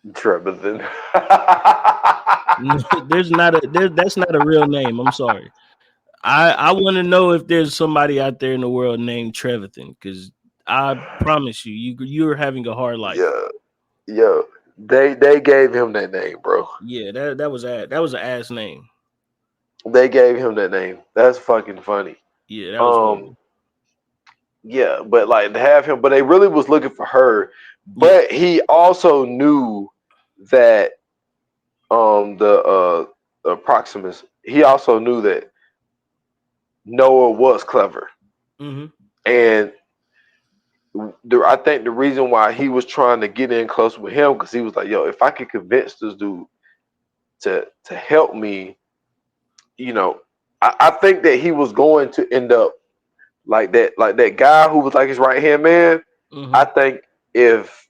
[SPEAKER 3] Trevathan.
[SPEAKER 2] That's not a real name. I'm sorry. I want to know if there's somebody out there in the world named Trevathan, because I promise you're having a hard life.
[SPEAKER 3] Yeah. They gave him that name, bro.
[SPEAKER 2] Yeah, that was an ass name.
[SPEAKER 3] They gave him that name. That's fucking funny.
[SPEAKER 2] Yeah, that was horrible.
[SPEAKER 3] Yeah, but like to have him, but they really was looking for her. But he also knew that the Proximus, he also knew that Noah was clever. And I think the reason why he was trying to get in close with him, because he was like, yo, if I could convince this dude to help me, I think that he was going to end up like that guy who was like his right hand man. I think if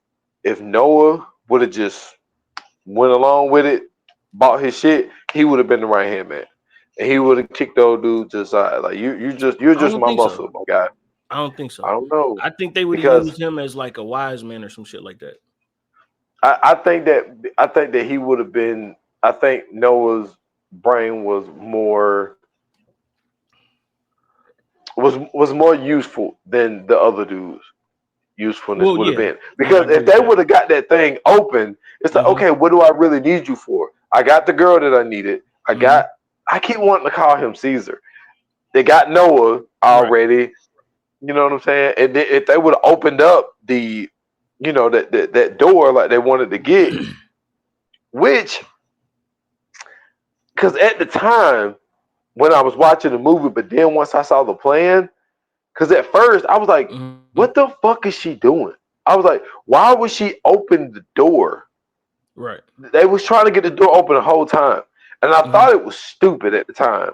[SPEAKER 3] Noah would have just went along with it, bought his shit, he would have been the right hand man, and he would have kicked those dudes to the side. Like you're just my muscle, my guy.
[SPEAKER 2] I don't think so.
[SPEAKER 3] I don't know.
[SPEAKER 2] I think they would have used him as like a wise man or some shit like that.
[SPEAKER 3] I think that he would have been. I think Noah's brain was more useful than the other dudes' usefulness would have been. Because if they would have got that thing open, it's like, okay, what do I really need you for? I got the girl that I needed. I keep wanting to call him Caesar. They got Noah already. Right. You know what I'm saying? And if they would have opened up the, that door like they wanted to get, which, because at the time when I was watching the movie, but then once I saw the plan, because at first I was like, what the fuck is she doing? I was like, why would she open the door?
[SPEAKER 2] Right.
[SPEAKER 3] They was trying to get the door open the whole time. And I thought it was stupid at the time.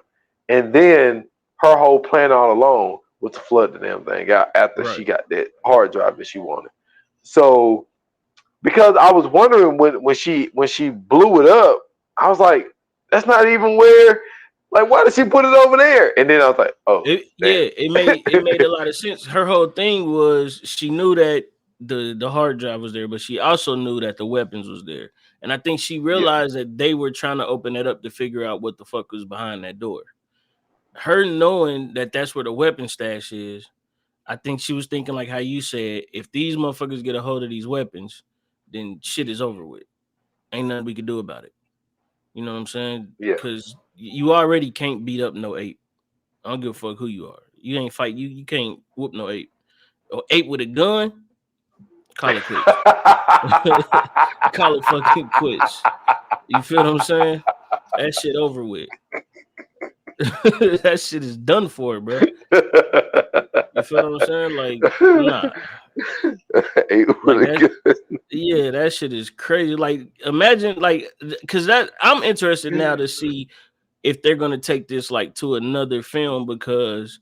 [SPEAKER 3] And then her whole plan all along was to flood the damn thing out after she got that hard drive that she wanted. So, because I was wondering when she blew it up, I was like, that's not even where. Like, why did she put it over there? And then I was like, oh,
[SPEAKER 2] it made a lot of sense. Her whole thing was she knew that the hard drive was there, but she also knew that the weapons was there. And I think she realized that they were trying to open it up to figure out what the fuck was behind that door. Her knowing that that's where the weapon stash is, I think she was thinking like how you said, if these motherfuckers get a hold of these weapons, then shit is over with. Ain't nothing we can do about it. You know what I'm saying?
[SPEAKER 3] Yeah.
[SPEAKER 2] Because you already can't beat up no ape. I don't give a fuck who you are. You ain't fight. You can't whoop no ape. Or ape with a gun, call it quits. Call it fucking quits. You feel what I'm saying? That shit over with. That shit is done for, bro. You feel what I'm saying? Like, nah. Like that, yeah, that shit is crazy. Like, imagine, like, because that I'm interested now to see if they're gonna take this like to another film because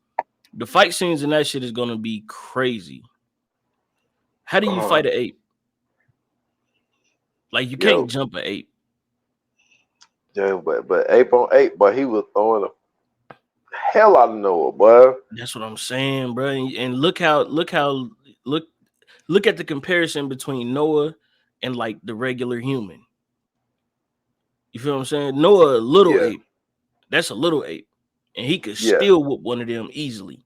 [SPEAKER 2] the fight scenes and that shit is gonna be crazy. How do you fight an ape? Like, you can't jump an ape.
[SPEAKER 3] Yeah, but ape on ape, but he was throwing the hell out of Noah, boy.
[SPEAKER 2] That's what I'm saying, bro. And look at the comparison between Noah and like the regular human. You feel what I'm saying? Noah, a little ape. That's a little ape, and he could still whoop one of them easily.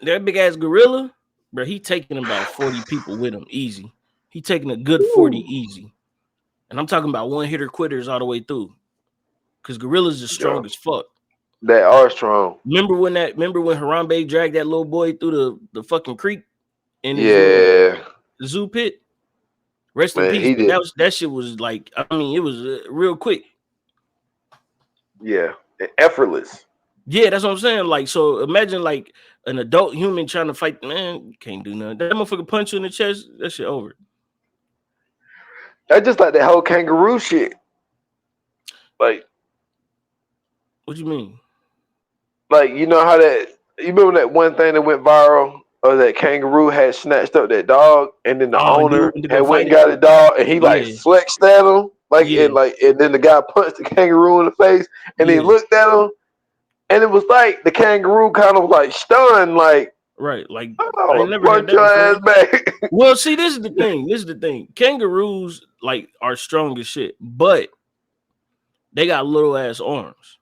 [SPEAKER 2] That big ass gorilla, bro. He taking about 40 people with him easy. He taking a good 40 easy, and I'm talking about one hitter quitters all the way through. Because gorillas are strong as fuck.
[SPEAKER 3] They are strong.
[SPEAKER 2] Remember when Harambe dragged that little boy through the fucking creek in
[SPEAKER 3] his
[SPEAKER 2] zoo pit? Rest in peace. But that shit was like, I mean, it was real quick.
[SPEAKER 3] Yeah, effortless.
[SPEAKER 2] Yeah, that's what I'm saying. Like, so imagine like an adult human trying to fight. Man, you can't do nothing. That motherfucker punch you in the chest. That shit over.
[SPEAKER 3] That's just like the whole kangaroo shit. Like,
[SPEAKER 2] what you mean?
[SPEAKER 3] Like, you know how you remember that one thing that went viral? Or that kangaroo had snatched up that dog, and then the owner had went and got the dog, and he like flexed at him, and then the guy punched the kangaroo in the face, and he looked at him, and it was like the kangaroo kind of like stunned, like
[SPEAKER 2] like
[SPEAKER 3] I never had that your ass back.
[SPEAKER 2] Well, see, this is the thing. Kangaroos like are strong as shit, but they got little ass arms,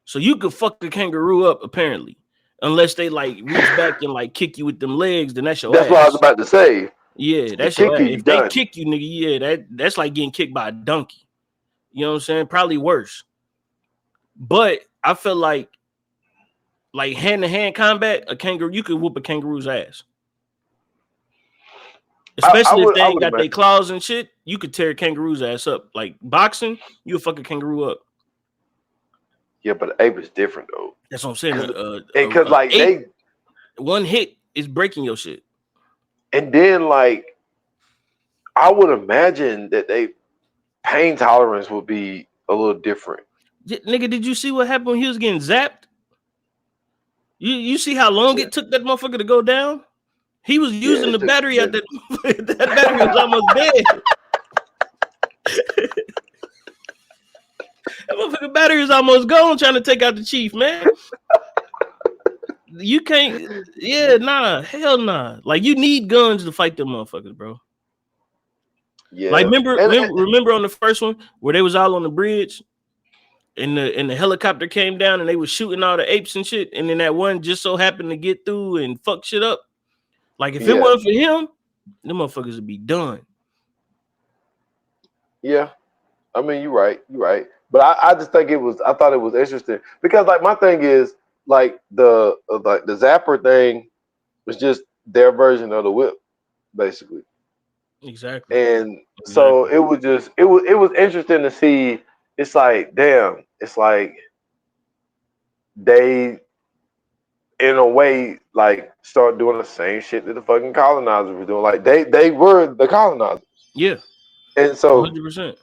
[SPEAKER 2] so you could fuck the kangaroo up apparently. Unless they like reach back and like kick you with them legs, then that's your ass.
[SPEAKER 3] That's what I was about to say.
[SPEAKER 2] Yeah, that's your ass. If they kick you, nigga, yeah, that's like getting kicked by a donkey. You know what I'm saying? Probably worse. But I feel like hand-to-hand combat, a kangaroo, you could whoop a kangaroo's ass. Especially if they ain't got their claws and shit, you could tear a kangaroo's ass up. Like boxing, you'll fuck a kangaroo up.
[SPEAKER 3] Yeah, but the ape is different though.
[SPEAKER 2] That's what I'm saying.
[SPEAKER 3] Because like
[SPEAKER 2] one hit is breaking your shit.
[SPEAKER 3] And then like I would imagine that they pain tolerance would be a little different.
[SPEAKER 2] Yeah, nigga, did you see what happened when he was getting zapped? You see how long it took that motherfucker to go down? He was using the battery out that battery was almost dead. That motherfucking battery is almost gone trying to take out the chief, man. You can't, hell nah. Like, you need guns to fight them motherfuckers, bro. Yeah. Like, remember on the first one where they was all on the bridge and the helicopter came down and they was shooting all the apes and shit, and then that one just so happened to get through and fuck shit up. Like, if it wasn't for him, them motherfuckers would be done.
[SPEAKER 3] Yeah. I mean, you're right. But I just think I thought it was interesting because like my thing is like the zapper thing was just their version of the whip, basically.
[SPEAKER 2] Exactly.
[SPEAKER 3] And so it was interesting to see. It's like, damn, it's like they in a way like start doing the same shit that the fucking colonizers were doing. Like they were the colonizers.
[SPEAKER 2] Yeah.
[SPEAKER 3] And so
[SPEAKER 2] 100%.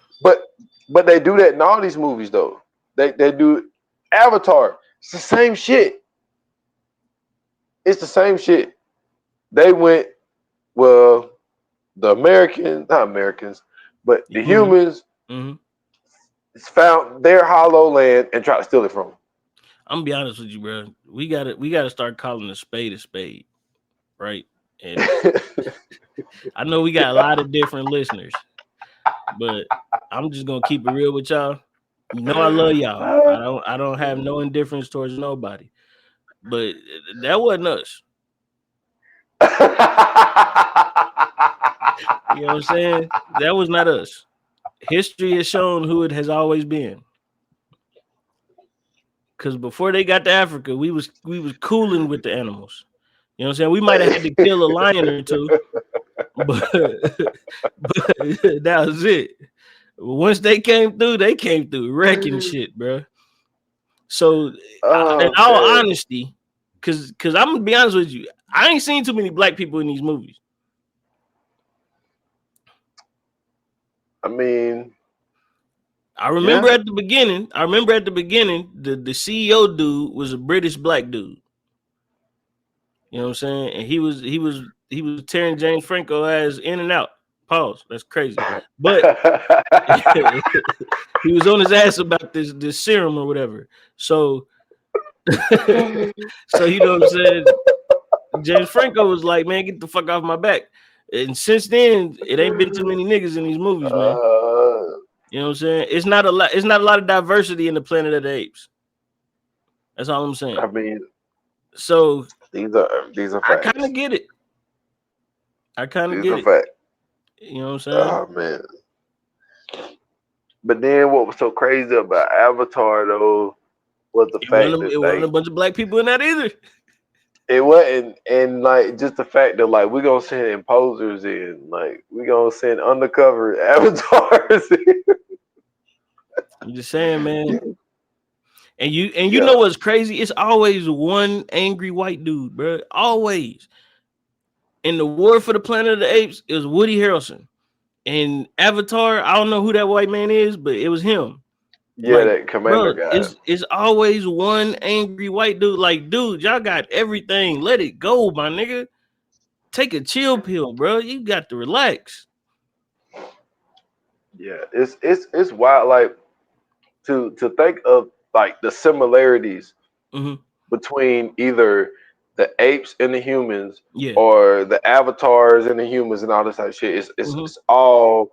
[SPEAKER 3] But they do that in all these movies, though. They do Avatar. It's the same shit. It's the same shit. They went, well, the not Americans, but the humans found their hollow land and tried to steal it from them.
[SPEAKER 2] I'm gonna be honest with you, bro. We gotta start calling a spade, right? And I know we got a lot of different listeners. But I'm just gonna keep it real with y'all. You know I love y'all. I don't have no indifference towards nobody. But that wasn't us. You know what I'm saying? That was not us. History has shown who it has always been. Because before they got to Africa, we was cooling with the animals. You know what I'm saying? We might have had to kill a lion or two, but, but that was it. Once they came through wrecking shit, bro. So, in
[SPEAKER 3] Oh
[SPEAKER 2] all
[SPEAKER 3] man.
[SPEAKER 2] honesty, because I'm gonna be honest with you, I ain't seen too many black people in these movies.
[SPEAKER 3] I mean,
[SPEAKER 2] I remember
[SPEAKER 3] yeah.
[SPEAKER 2] at the beginning. The CEO dude was a British black dude. You know what I'm saying? And he was tearing James Franco ass in and out. Pause. That's crazy. But he was on his ass about this serum or whatever. So so you know what I'm saying? James Franco was like, man, get the fuck off my back. And since then, it ain't been too many niggas in these movies, man. You know what I'm saying? It's not a lot of diversity in the Planet of the Apes. That's all I'm saying.
[SPEAKER 3] I mean,
[SPEAKER 2] So
[SPEAKER 3] these are
[SPEAKER 2] I kind of
[SPEAKER 3] facts.
[SPEAKER 2] get it.
[SPEAKER 3] These are facts.
[SPEAKER 2] You know what I'm saying?
[SPEAKER 3] Oh man. But then what was so crazy about Avatar though was the fact that
[SPEAKER 2] It wasn't a bunch of black people in that either.
[SPEAKER 3] it wasn't, and like just the fact that like we're gonna send imposers in, like we're gonna send undercover avatars in.
[SPEAKER 2] I'm just saying, man. And you
[SPEAKER 3] Yeah.
[SPEAKER 2] know what's crazy? It's always one angry white dude, bro. Always. In the War for the Planet of the Apes, it was Woody Harrelson. In Avatar, I don't know who that white man is, but it was him.
[SPEAKER 3] Yeah,
[SPEAKER 2] Like,
[SPEAKER 3] that commander
[SPEAKER 2] bro,
[SPEAKER 3] guy.
[SPEAKER 2] it's always one angry white dude. Like, dude, y'all got everything. Let it go, my nigga. Take a chill pill, bro. You got to relax.
[SPEAKER 3] Yeah, it's wild. Like to think of like the similarities
[SPEAKER 2] Mm-hmm.
[SPEAKER 3] between either the apes and the humans,
[SPEAKER 2] Yeah.
[SPEAKER 3] or the avatars and the humans, and all this type of shit. It's
[SPEAKER 2] Mm-hmm.
[SPEAKER 3] it's all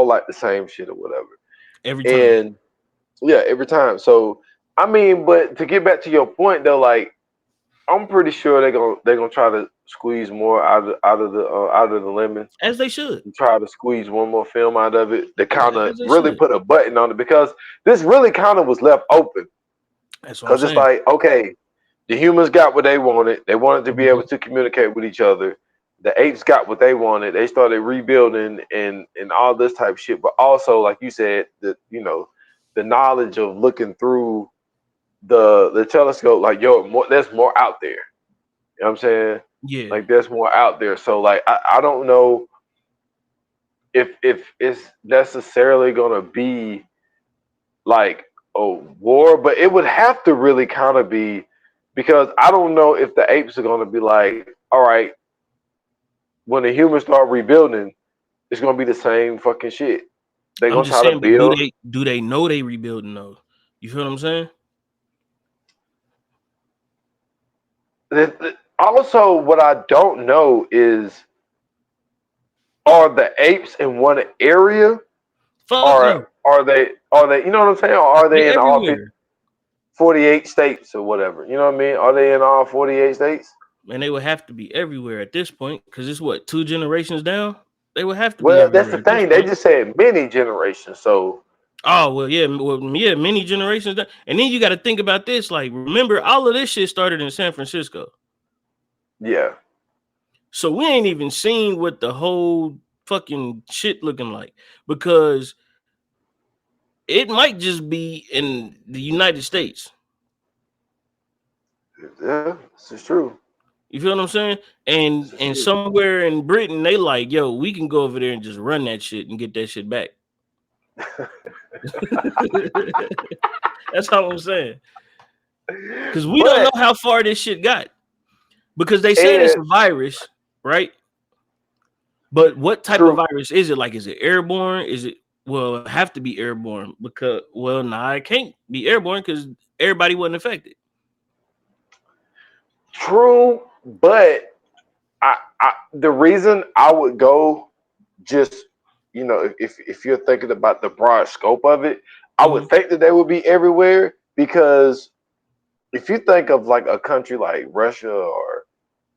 [SPEAKER 3] like the same shit or whatever.
[SPEAKER 2] Every time.
[SPEAKER 3] And yeah, every time. So I mean, but to get back to your point though, like I'm pretty sure they're gonna try to squeeze more out of the lemon,
[SPEAKER 2] As they should.
[SPEAKER 3] and try to squeeze one more film out of it to
[SPEAKER 2] Yeah,
[SPEAKER 3] kind of
[SPEAKER 2] as they
[SPEAKER 3] really
[SPEAKER 2] should.
[SPEAKER 3] put a button on it, because this really kind of was left open.
[SPEAKER 2] That's what I'm
[SPEAKER 3] Because it's
[SPEAKER 2] saying.
[SPEAKER 3] like, okay, the humans got what they wanted. They wanted to be able
[SPEAKER 2] Mm-hmm.
[SPEAKER 3] to communicate with each other. The apes got what they wanted. They started rebuilding and all this type of shit. But also, like you said, the knowledge of looking through the telescope, like there's more out there. You know what I'm saying?
[SPEAKER 2] Yeah.
[SPEAKER 3] Like there's more out there. So like I don't know if it's necessarily gonna be like a war, but it would have to really kind of be, because I don't know if the apes are gonna be like, all right, when the humans start rebuilding, it's gonna be the same fucking shit. They're
[SPEAKER 2] I'm
[SPEAKER 3] gonna
[SPEAKER 2] just
[SPEAKER 3] try to
[SPEAKER 2] saying, but
[SPEAKER 3] build.
[SPEAKER 2] do they know they rebuilding though? You feel what I'm saying?
[SPEAKER 3] Also, what I don't know is, are the apes in one area,
[SPEAKER 2] Fuck
[SPEAKER 3] or
[SPEAKER 2] no.
[SPEAKER 3] you know what I'm saying? Or are
[SPEAKER 2] They
[SPEAKER 3] they in all
[SPEAKER 2] everywhere.
[SPEAKER 3] 48 states or whatever? You know what I mean? Are they in all 48 states?
[SPEAKER 2] And they would have to be everywhere at this point because it's what, 2 generations down? They would have to be
[SPEAKER 3] Well, that's the
[SPEAKER 2] everywhere at this
[SPEAKER 3] thing. They
[SPEAKER 2] point.
[SPEAKER 3] just said many generations. So
[SPEAKER 2] Oh yeah, many generations down. And then you got to think about this. Like, remember, all of this shit started in San Francisco,
[SPEAKER 3] yeah,
[SPEAKER 2] so we ain't even seen what the whole fucking shit looking like, because it might just be in the United States.
[SPEAKER 3] yeah, this is true.
[SPEAKER 2] You feel what I'm saying?
[SPEAKER 3] This is
[SPEAKER 2] And
[SPEAKER 3] true.
[SPEAKER 2] somewhere in Britain, they like, yo, we can go over there and just run that shit and get that shit back. That's all I'm saying. Because we don't know
[SPEAKER 3] But
[SPEAKER 2] how far this shit got. Because they said it's
[SPEAKER 3] and
[SPEAKER 2] a virus, right? But what type of
[SPEAKER 3] true,
[SPEAKER 2] virus is it? Like, is it airborne? Is it, well, it have to be airborne because, well, nah, it can't be airborne because everybody wasn't affected.
[SPEAKER 3] true. But the reason I would go, just if you're thinking about the broad scope of it, I would
[SPEAKER 2] Mm-hmm.
[SPEAKER 3] think that they would be everywhere, because if you think of like a country like Russia, or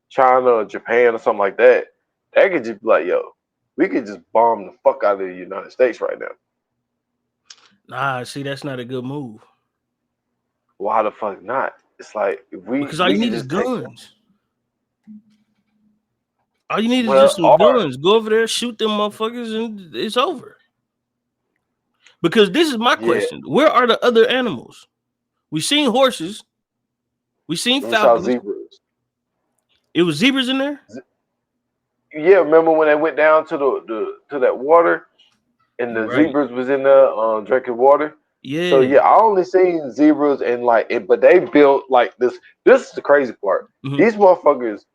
[SPEAKER 3] China or Japan or something like that, they could just be like, yo, we could just bomb the fuck out of the United States right now.
[SPEAKER 2] Nah, see, that's not a good move.
[SPEAKER 3] Why the fuck not? It's like if
[SPEAKER 2] Because all
[SPEAKER 3] we
[SPEAKER 2] you
[SPEAKER 3] could
[SPEAKER 2] need is
[SPEAKER 3] just take
[SPEAKER 2] guns. All you need is
[SPEAKER 3] well
[SPEAKER 2] just some
[SPEAKER 3] or
[SPEAKER 2] guns. Go over there, shoot them motherfuckers, and it's over. Because this is my
[SPEAKER 3] yeah,
[SPEAKER 2] question: where are the other animals? We seen horses. We seen
[SPEAKER 3] we saw
[SPEAKER 2] falcons.
[SPEAKER 3] zebras.
[SPEAKER 2] It was zebras in there.
[SPEAKER 3] Yeah, remember when they went down to the to that water and the
[SPEAKER 2] Right.
[SPEAKER 3] zebras was in there drinking water? So
[SPEAKER 2] Yeah.
[SPEAKER 3] yeah, I only seen zebras and like it, but they built like this. This is the crazy part.
[SPEAKER 2] Mhm.
[SPEAKER 3] These motherfuckers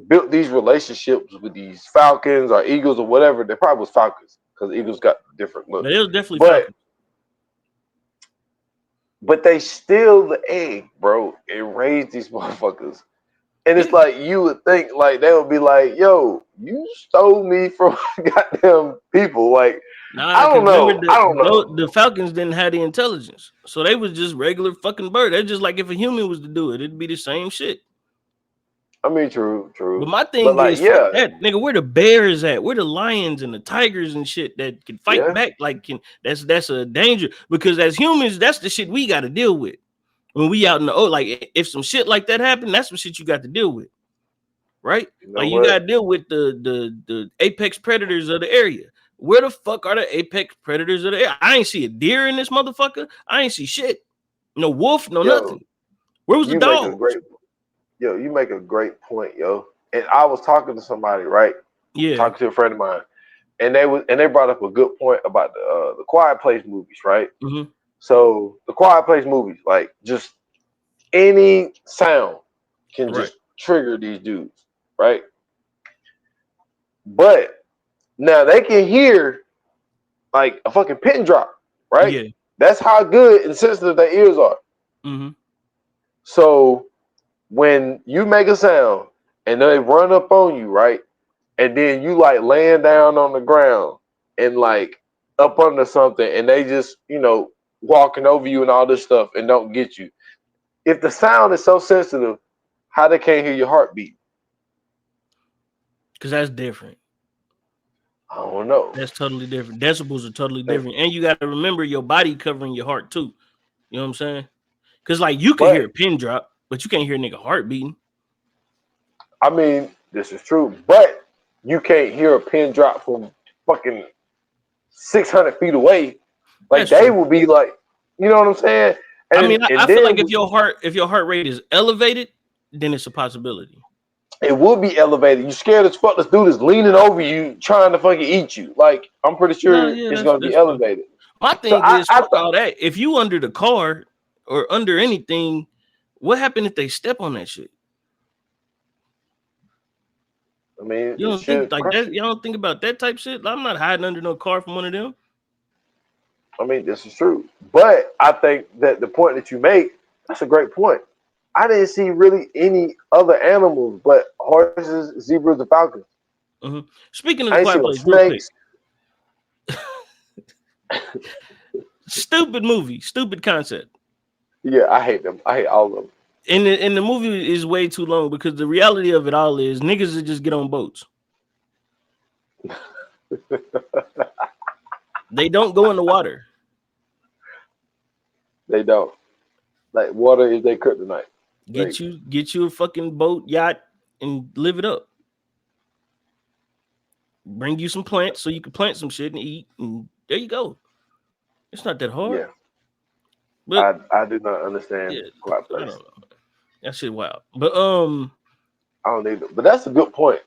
[SPEAKER 3] built these relationships with these falcons or eagles or whatever. They probably was falcons because eagles got different look.
[SPEAKER 2] But it was definitely
[SPEAKER 3] But
[SPEAKER 2] falcons.
[SPEAKER 3] but they steal the egg, bro, and raise these motherfuckers. And it's
[SPEAKER 2] Yeah.
[SPEAKER 3] like you would think like they would be like, "Yo, you stole me from goddamn people." Like
[SPEAKER 2] Nah,
[SPEAKER 3] I
[SPEAKER 2] because
[SPEAKER 3] don't
[SPEAKER 2] remember
[SPEAKER 3] know. I don't know.
[SPEAKER 2] the falcons didn't have the intelligence, so they was just regular fucking bird. That's just like if a human was to do it, it'd be the same shit.
[SPEAKER 3] I mean, true,
[SPEAKER 2] But
[SPEAKER 3] true.
[SPEAKER 2] my
[SPEAKER 3] But
[SPEAKER 2] thing
[SPEAKER 3] like,
[SPEAKER 2] is, fuck
[SPEAKER 3] yeah,
[SPEAKER 2] that, nigga. Where the bears at? Where the lions and the tigers and shit that can fight
[SPEAKER 3] yeah,
[SPEAKER 2] back? Like, that's a danger because as humans, that's the shit we got to deal with when we out in the like if some shit like that happen, that's some shit you got to deal with, right?
[SPEAKER 3] you know
[SPEAKER 2] Like you
[SPEAKER 3] what?
[SPEAKER 2] got to deal with the apex predators of the area. Where the fuck are the apex predators of the area? I ain't see a deer in this motherfucker. I ain't see shit. No wolf, no
[SPEAKER 3] Yo,
[SPEAKER 2] nothing. Where was the
[SPEAKER 3] you make a
[SPEAKER 2] dogs?
[SPEAKER 3] great, you make a great point, yo. And I was talking to somebody, right?
[SPEAKER 2] Yeah.
[SPEAKER 3] Talking to a friend of mine, and they brought up a good point about the Quiet Place movies, right?
[SPEAKER 2] Mm-hmm.
[SPEAKER 3] So the Quiet Place movies, like just any sound can
[SPEAKER 2] Right.
[SPEAKER 3] just trigger these dudes, right? But now they can hear like a fucking pin drop, right?
[SPEAKER 2] Yeah.
[SPEAKER 3] That's how good and sensitive their ears are.
[SPEAKER 2] Mm-hmm.
[SPEAKER 3] So when you make a sound and they run up on you, right? And then you like laying down on the ground and like up under something and they just, walking over you and all this stuff and don't get you. If the sound is so sensitive, how they can't hear your heartbeat?
[SPEAKER 2] Because that's different.
[SPEAKER 3] I don't know.
[SPEAKER 2] That's totally different. Decibels are totally different. And you got to remember your body covering your heart too. You know what I'm saying? Because like you can hear a
[SPEAKER 3] But
[SPEAKER 2] pin drop, but you can't hear a nigga heart beating.
[SPEAKER 3] I mean, this is true, but you can't hear a pin drop from fucking 600 feet away. Like
[SPEAKER 2] That's
[SPEAKER 3] they
[SPEAKER 2] true.
[SPEAKER 3] will be like, you know what I'm saying?
[SPEAKER 2] I mean,
[SPEAKER 3] And
[SPEAKER 2] I feel like
[SPEAKER 3] then
[SPEAKER 2] if your heart rate is elevated, then it's a possibility.
[SPEAKER 3] it will be elevated. You scared as fuck. This dude is leaning over you, trying to fucking eat you. Like I'm pretty
[SPEAKER 2] No,
[SPEAKER 3] sure
[SPEAKER 2] yeah,
[SPEAKER 3] it's gonna be
[SPEAKER 2] that's true.
[SPEAKER 3] elevated.
[SPEAKER 2] My
[SPEAKER 3] So
[SPEAKER 2] thing
[SPEAKER 3] I,
[SPEAKER 2] is,
[SPEAKER 3] I
[SPEAKER 2] fuck
[SPEAKER 3] thought,
[SPEAKER 2] all that. If you under the car or under anything, what happened if they step on that shit?
[SPEAKER 3] I mean,
[SPEAKER 2] You
[SPEAKER 3] it
[SPEAKER 2] don't think
[SPEAKER 3] should
[SPEAKER 2] like
[SPEAKER 3] crush
[SPEAKER 2] that?
[SPEAKER 3] you.
[SPEAKER 2] You don't think about that type shit? I'm not hiding under no car from one of them.
[SPEAKER 3] I mean, this is true. But I think that the point that you make, that's a great point. I didn't see really any other animals but horses, zebras, and falcons.
[SPEAKER 2] Mm-hmm. Speaking of
[SPEAKER 3] I
[SPEAKER 2] the
[SPEAKER 3] ain't see
[SPEAKER 2] Quiet
[SPEAKER 3] no
[SPEAKER 2] Place, real quick,
[SPEAKER 3] snakes.
[SPEAKER 2] stupid movie, stupid concept.
[SPEAKER 3] Yeah, I hate them. I hate all of them.
[SPEAKER 2] And the movie is way too long because the reality of it all is niggas that just get on boats. They don't go in the water.
[SPEAKER 3] They don't. Like water is their kryptonite. Like
[SPEAKER 2] Get you a fucking boat, yacht, and live it up. Bring you some plants so you can plant some shit and eat, and there you go. It's not that hard.
[SPEAKER 3] yeah,
[SPEAKER 2] But
[SPEAKER 3] I do not understand
[SPEAKER 2] yeah,
[SPEAKER 3] Quiet
[SPEAKER 2] I
[SPEAKER 3] Place.
[SPEAKER 2] don't know. That shit wild. But
[SPEAKER 3] I don't need it. But that's a good point.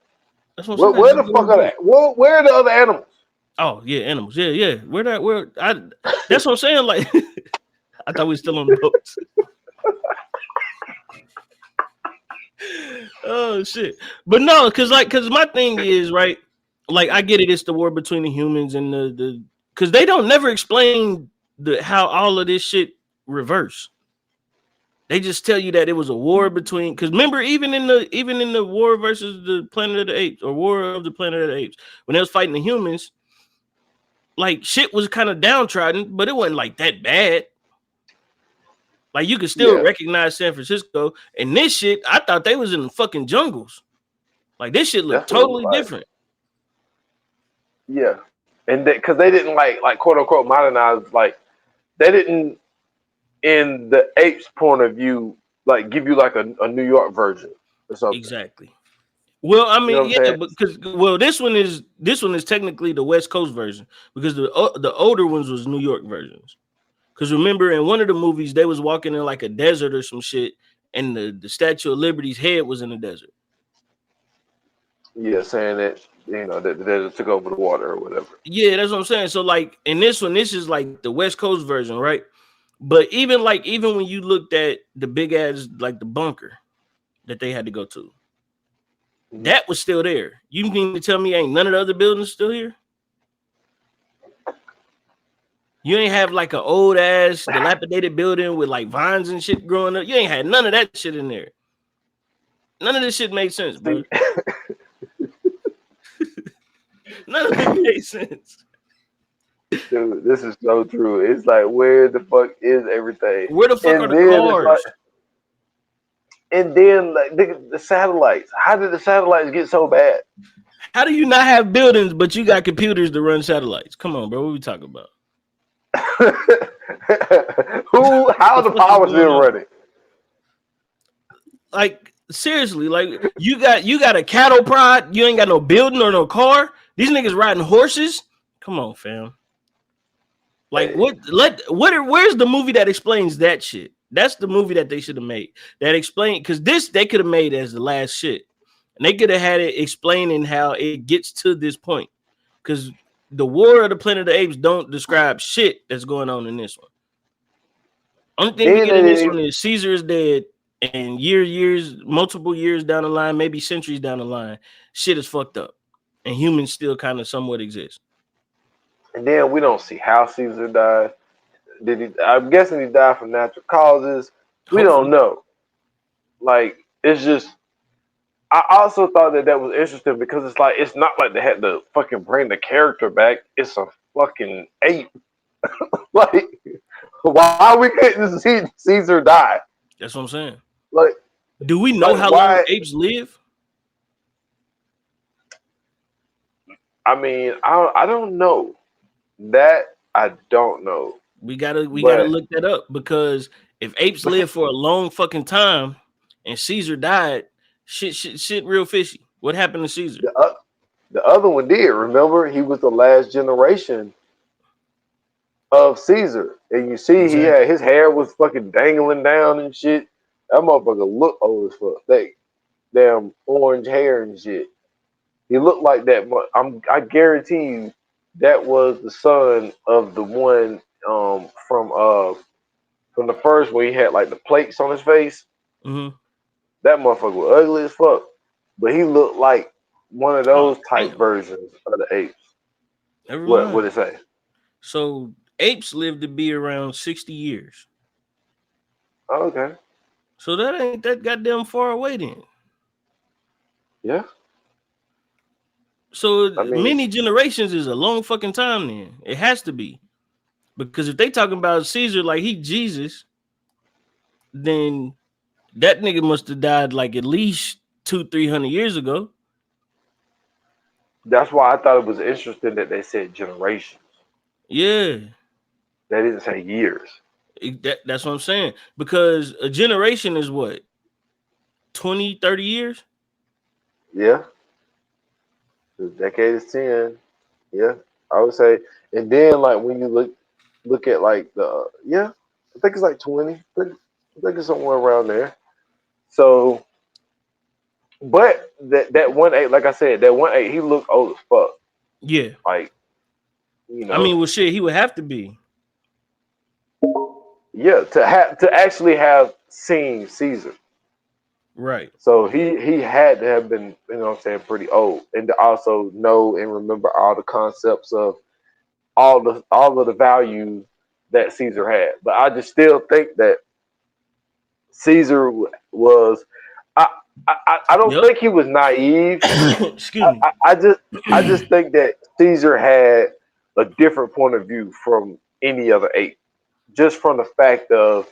[SPEAKER 2] that's what I'm saying.
[SPEAKER 3] Where
[SPEAKER 2] Just
[SPEAKER 3] the
[SPEAKER 2] get on
[SPEAKER 3] fuck
[SPEAKER 2] the
[SPEAKER 3] are
[SPEAKER 2] boat.
[SPEAKER 3] they? Where are the other animals?
[SPEAKER 2] Oh yeah, animals. Yeah. Where I that's what I'm saying. Like I thought we were still on the boats. Oh shit. But no, cause my thing is right. Like I get it, it's the war between the humans and the because they don't never explain how all of this shit reverse. They just tell you that it was a war between because remember, even in the war versus the Planet of the Apes or War of the Planet of the Apes, when they was fighting the humans, like shit was kind of downtrodden, but it wasn't like that bad. Like you could still
[SPEAKER 3] Yeah,
[SPEAKER 2] recognize San Francisco, and this shit, I thought they was in the fucking jungles. Like this shit looked
[SPEAKER 3] That's what it
[SPEAKER 2] totally
[SPEAKER 3] looked like.
[SPEAKER 2] different.
[SPEAKER 3] Yeah, and because they didn't like quote unquote modernize, like they didn't in the apes point of view like give you like a New York version or something.
[SPEAKER 2] Exactly. Well, I
[SPEAKER 3] You know
[SPEAKER 2] mean,
[SPEAKER 3] what I'm
[SPEAKER 2] yeah,
[SPEAKER 3] saying?
[SPEAKER 2] because this one is technically the West Coast version because the older ones was New York versions. Because remember, in one of the movies, they was walking in like a desert or some shit, and the Statue of Liberty's head was in the desert.
[SPEAKER 3] Yeah, saying that that it took over the water or whatever.
[SPEAKER 2] Yeah, that's what I'm saying. So like in this one, this is like the West Coast version, right? But even when you looked at the big ass like the bunker that they had to go to,
[SPEAKER 3] Mm-hmm.
[SPEAKER 2] that was still there. You mean to tell me ain't none of the other buildings still here? You ain't have like an old ass dilapidated building with like vines and shit growing up. You ain't had none of that shit in there. None of this shit made sense, bro.
[SPEAKER 3] See,
[SPEAKER 2] None of it made sense.
[SPEAKER 3] dude, this is so true. It's like where the fuck is everything?
[SPEAKER 2] Where the fuck are
[SPEAKER 3] And
[SPEAKER 2] the
[SPEAKER 3] then it's like,
[SPEAKER 2] cars?
[SPEAKER 3] and then like the satellites. How did the satellites get so bad?
[SPEAKER 2] How do you not have buildings, but you got computers to run satellites? Come on, bro. What we talking about?
[SPEAKER 3] Who? How
[SPEAKER 2] What the
[SPEAKER 3] the
[SPEAKER 2] fuck is
[SPEAKER 3] power
[SPEAKER 2] going
[SPEAKER 3] still
[SPEAKER 2] on?
[SPEAKER 3] running?
[SPEAKER 2] Like seriously, like you got a cattle prod. You ain't got no building or no car. These niggas riding horses. Come on, fam. Like
[SPEAKER 3] Hey,
[SPEAKER 2] where's the movie that explains that shit? That's the movie that they should have made. That explain because this they could have made as the last shit. And they could have had it explaining how it gets to this point. Because the War of the Planet of the Apes don't describe shit that's going on in this one. Only thing we
[SPEAKER 3] then
[SPEAKER 2] get
[SPEAKER 3] they
[SPEAKER 2] in this
[SPEAKER 3] didn't.
[SPEAKER 2] one is Caesar is dead, and multiple years down the line, maybe centuries down the line, shit is fucked up, and humans still kind of somewhat exist.
[SPEAKER 3] And then we don't see how Caesar died. Did he? I'm guessing he died from natural causes. We don't
[SPEAKER 2] Hopefully,
[SPEAKER 3] know. Like it's just. I also thought that was interesting because it's like it's not like they had to fucking bring the character back. It's a fucking ape. Like why we couldn't see Caesar die?
[SPEAKER 2] that's what I'm saying.
[SPEAKER 3] Like
[SPEAKER 2] Do we know
[SPEAKER 3] like
[SPEAKER 2] how long
[SPEAKER 3] why?
[SPEAKER 2] apes live?
[SPEAKER 3] I mean, I don't know that I don't know,
[SPEAKER 2] We gotta
[SPEAKER 3] but
[SPEAKER 2] look that up because if apes live for a long fucking time and Caesar died, shit, real fishy. What happened to Caesar?
[SPEAKER 3] the the other one did. Remember, he was the last generation of Caesar, and you see, he had
[SPEAKER 2] Exactly.
[SPEAKER 3] his hair was fucking dangling down and shit. That motherfucker looked old as fuck. They damn orange hair and shit. He looked like that. I guarantee you, that was the son of the one from the first where he had like the plates on his face.
[SPEAKER 2] Mm-hmm.
[SPEAKER 3] That motherfucker was ugly as fuck, but he looked like one of
[SPEAKER 2] Oh
[SPEAKER 3] those type
[SPEAKER 2] damn.
[SPEAKER 3] versions of the apes.
[SPEAKER 2] Never
[SPEAKER 3] What
[SPEAKER 2] mind.
[SPEAKER 3] would it say?
[SPEAKER 2] So apes live to be around 60 years.
[SPEAKER 3] Oh, okay,
[SPEAKER 2] So that ain't that goddamn far away then.
[SPEAKER 3] yeah.
[SPEAKER 2] So
[SPEAKER 3] I mean,
[SPEAKER 2] many generations is a long fucking time then. It has to be. Because if they talking about Caesar like he Jesus, then that nigga must have died like at least 200-300 years ago.
[SPEAKER 3] that's why I thought it was interesting that they said generations.
[SPEAKER 2] Yeah.
[SPEAKER 3] They didn't say years.
[SPEAKER 2] That's what I'm saying. Because a generation is what? 20-30 years?
[SPEAKER 3] Yeah, the decade is 10. Yeah, I would say. And then like when you look at like the yeah, I think it's like 20. I think it's somewhere around there. So, but that one eight, like I said, that one eight, he looked old as fuck.
[SPEAKER 2] Yeah.
[SPEAKER 3] Like
[SPEAKER 2] I mean, well shit, he would have to be.
[SPEAKER 3] yeah, to actually have seen Caesar.
[SPEAKER 2] Right.
[SPEAKER 3] So he had to have been, what I'm saying, pretty old, and to also know and remember all the concepts of all of the values that Caesar had. But I just still think that Caesar was. I I don't
[SPEAKER 2] Yep.
[SPEAKER 3] think he was naive.
[SPEAKER 2] Excuse me.
[SPEAKER 3] I just think that Caesar had a different point of view from any other ape, just from the fact of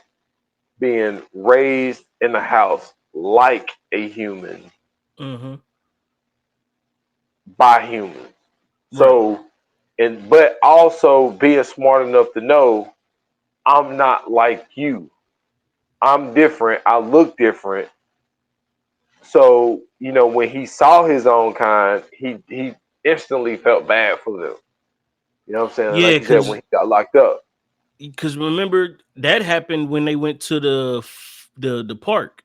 [SPEAKER 3] being raised in a house like a human,
[SPEAKER 2] Mm-hmm.
[SPEAKER 3] by humans.
[SPEAKER 2] Right.
[SPEAKER 3] So, but also being smart enough to know I'm not like you. I'm different. I look different. So, when he saw his own kind, he instantly felt bad for them. You know what I'm saying?
[SPEAKER 2] Yeah,
[SPEAKER 3] Like you said, when he got locked up.
[SPEAKER 2] because remember that happened when they went to the park.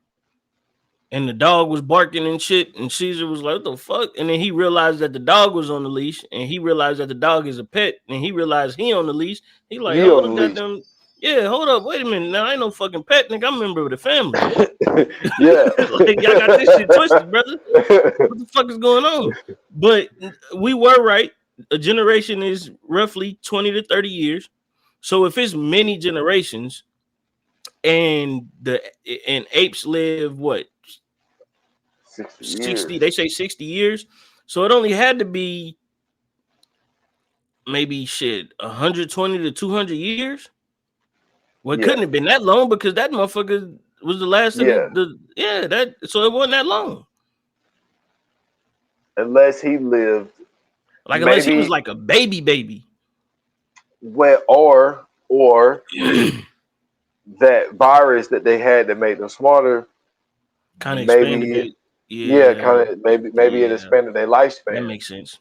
[SPEAKER 2] And the dog was barking and shit, and Caesar was like, "What the fuck?" And then he realized that the dog was on the leash, and he realized that the dog is a pet, and he realized he on the leash. He like,
[SPEAKER 3] He
[SPEAKER 2] "Hold
[SPEAKER 3] on
[SPEAKER 2] up,
[SPEAKER 3] the leash.
[SPEAKER 2] goddamn, yeah, hold up, wait a minute, now I ain't no fucking pet, nigga. I'm a member of the family.
[SPEAKER 3] Yeah.
[SPEAKER 2] Like y'all got this shit twisted, brother. What the fuck is going on?" But we were right. A generation is roughly 20 to 30 years. So if it's many generations, and apes live what
[SPEAKER 3] 60
[SPEAKER 2] 60,
[SPEAKER 3] years.
[SPEAKER 2] they say 60 years, so it only had to be maybe shit 120 to 200 years. Well, it
[SPEAKER 3] Yeah.
[SPEAKER 2] couldn't have been that long because that motherfucker was the last in
[SPEAKER 3] Yeah.
[SPEAKER 2] the yeah, that so it wasn't that long.
[SPEAKER 3] Unless he lived
[SPEAKER 2] Like unless he was
[SPEAKER 3] maybe
[SPEAKER 2] like a baby
[SPEAKER 3] where or that virus that they had that made them smarter,
[SPEAKER 2] kind of expanded
[SPEAKER 3] maybe
[SPEAKER 2] it.
[SPEAKER 3] yeah,
[SPEAKER 2] Yeah,
[SPEAKER 3] kind of maybe it
[SPEAKER 2] yeah,
[SPEAKER 3] expanded their
[SPEAKER 2] that
[SPEAKER 3] lifespan.
[SPEAKER 2] makes sense.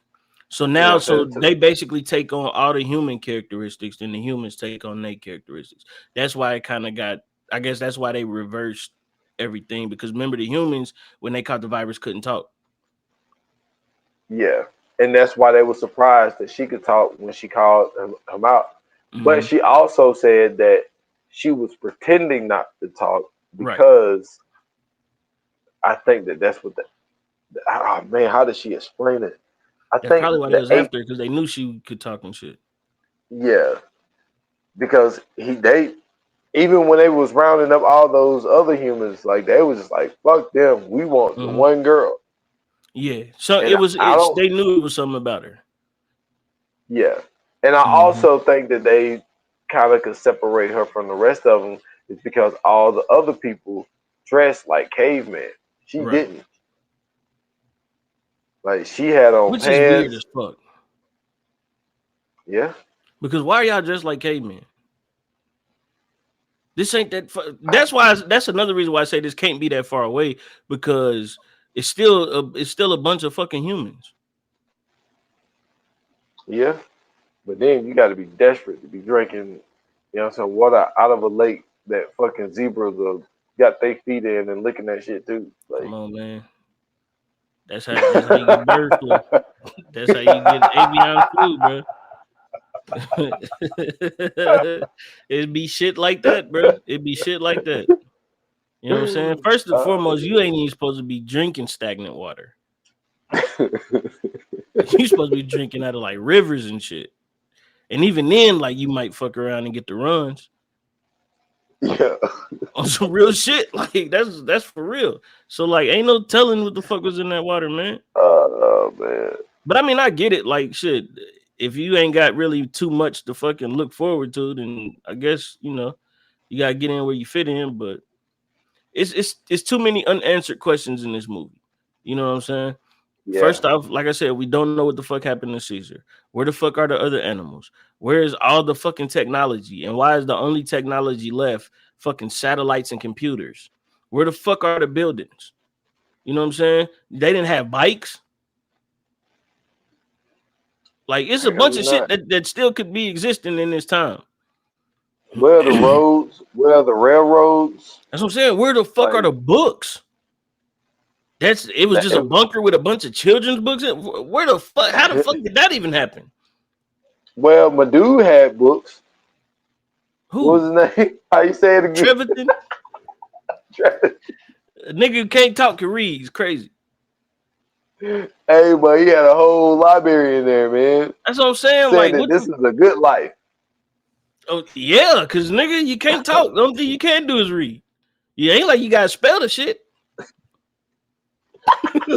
[SPEAKER 2] So
[SPEAKER 3] You know
[SPEAKER 2] now,
[SPEAKER 3] what I'm
[SPEAKER 2] so
[SPEAKER 3] saying?
[SPEAKER 2] they basically take on all the human characteristics, and the humans take on their characteristics. That's why it kind of got. I guess that's why they reversed everything, because remember the humans when they caught the virus couldn't talk.
[SPEAKER 3] Yeah. And that's why they were surprised that she could talk when she called him out. But
[SPEAKER 2] Hmm.
[SPEAKER 3] she also said that she was pretending not to talk
[SPEAKER 2] Right.
[SPEAKER 3] because I think that's what oh man, how did she explain it? I
[SPEAKER 2] That's
[SPEAKER 3] think
[SPEAKER 2] probably why they
[SPEAKER 3] the
[SPEAKER 2] was
[SPEAKER 3] ape,
[SPEAKER 2] after because they knew she could talk and shit.
[SPEAKER 3] yeah, because they even when they was rounding up all those other humans, like they was just like, fuck them, we want the
[SPEAKER 2] Hmm.
[SPEAKER 3] one girl.
[SPEAKER 2] Yeah. So
[SPEAKER 3] And
[SPEAKER 2] it was.
[SPEAKER 3] I
[SPEAKER 2] It's
[SPEAKER 3] don't,
[SPEAKER 2] they knew it was something about her.
[SPEAKER 3] yeah, and I
[SPEAKER 2] Hmm.
[SPEAKER 3] also think that they kind of could separate her from the rest of them is because all the other people dressed like cavemen. She
[SPEAKER 2] Right.
[SPEAKER 3] didn't. Like she had on
[SPEAKER 2] Which is weird
[SPEAKER 3] pants.
[SPEAKER 2] as fuck.
[SPEAKER 3] Yeah,
[SPEAKER 2] Because why are y'all dressed like cavemen? This ain't that. That's why. That's another reason why I say this can't be that far away, because it's still a bunch of fucking humans.
[SPEAKER 3] yeah. But then you got to be desperate to be drinking, what I'm saying, water out of a lake that fucking zebras are got their feet in and licking that shit too.
[SPEAKER 2] Come
[SPEAKER 3] Like,
[SPEAKER 2] on, man. That's how you get bird flu. That's how you get avian flu, bro. It'd be shit like that, bro. It'd be shit like that. You know what I'm saying? First and foremost, you ain't even supposed to be drinking stagnant water. You supposed to be drinking out of like rivers and shit. And even then, like you might fuck around and get the runs
[SPEAKER 3] yeah.
[SPEAKER 2] on some real shit. Like that's for real. So like, ain't no telling what the fuck was in that water, man.
[SPEAKER 3] Oh man.
[SPEAKER 2] But I mean, I get it. Like shit, if you ain't got really too much to fucking look forward to, then I guess you gotta get in where you fit in. But it's too many unanswered questions in this movie. You know what I'm saying?
[SPEAKER 3] Yeah.
[SPEAKER 2] First off, like I said, we don't know what the fuck happened to Caesar. Where the fuck are the other animals? Where is all the fucking technology? And why is the only technology left fucking satellites and computers? Where the fuck are the buildings? You know what I'm saying? They didn't have bikes. Like it's a bunch
[SPEAKER 3] Apparently
[SPEAKER 2] of shit
[SPEAKER 3] not.
[SPEAKER 2] that still could be existing in this time.
[SPEAKER 3] Where are the roads? Where are the railroads?
[SPEAKER 2] That's what I'm saying. Where the fuck are
[SPEAKER 3] Like
[SPEAKER 2] the books? It was
[SPEAKER 3] that.
[SPEAKER 2] just a bunker with a bunch of children's books. Where the fuck? How the fuck did that even happen?
[SPEAKER 3] Well, my dude had books. What
[SPEAKER 2] Who?
[SPEAKER 3] was his name? How you say it again?
[SPEAKER 2] Trevathan? A nigga who can't talk can read. It's crazy.
[SPEAKER 3] Hey, but he had a whole library in there, man.
[SPEAKER 2] That's what I'm saying.
[SPEAKER 3] Saying
[SPEAKER 2] Like,
[SPEAKER 3] that
[SPEAKER 2] what
[SPEAKER 3] this
[SPEAKER 2] the?
[SPEAKER 3] is a good life.
[SPEAKER 2] Oh, yeah, because nigga, you can't talk. The only thing you can do is read. You ain't like you got to spell the shit.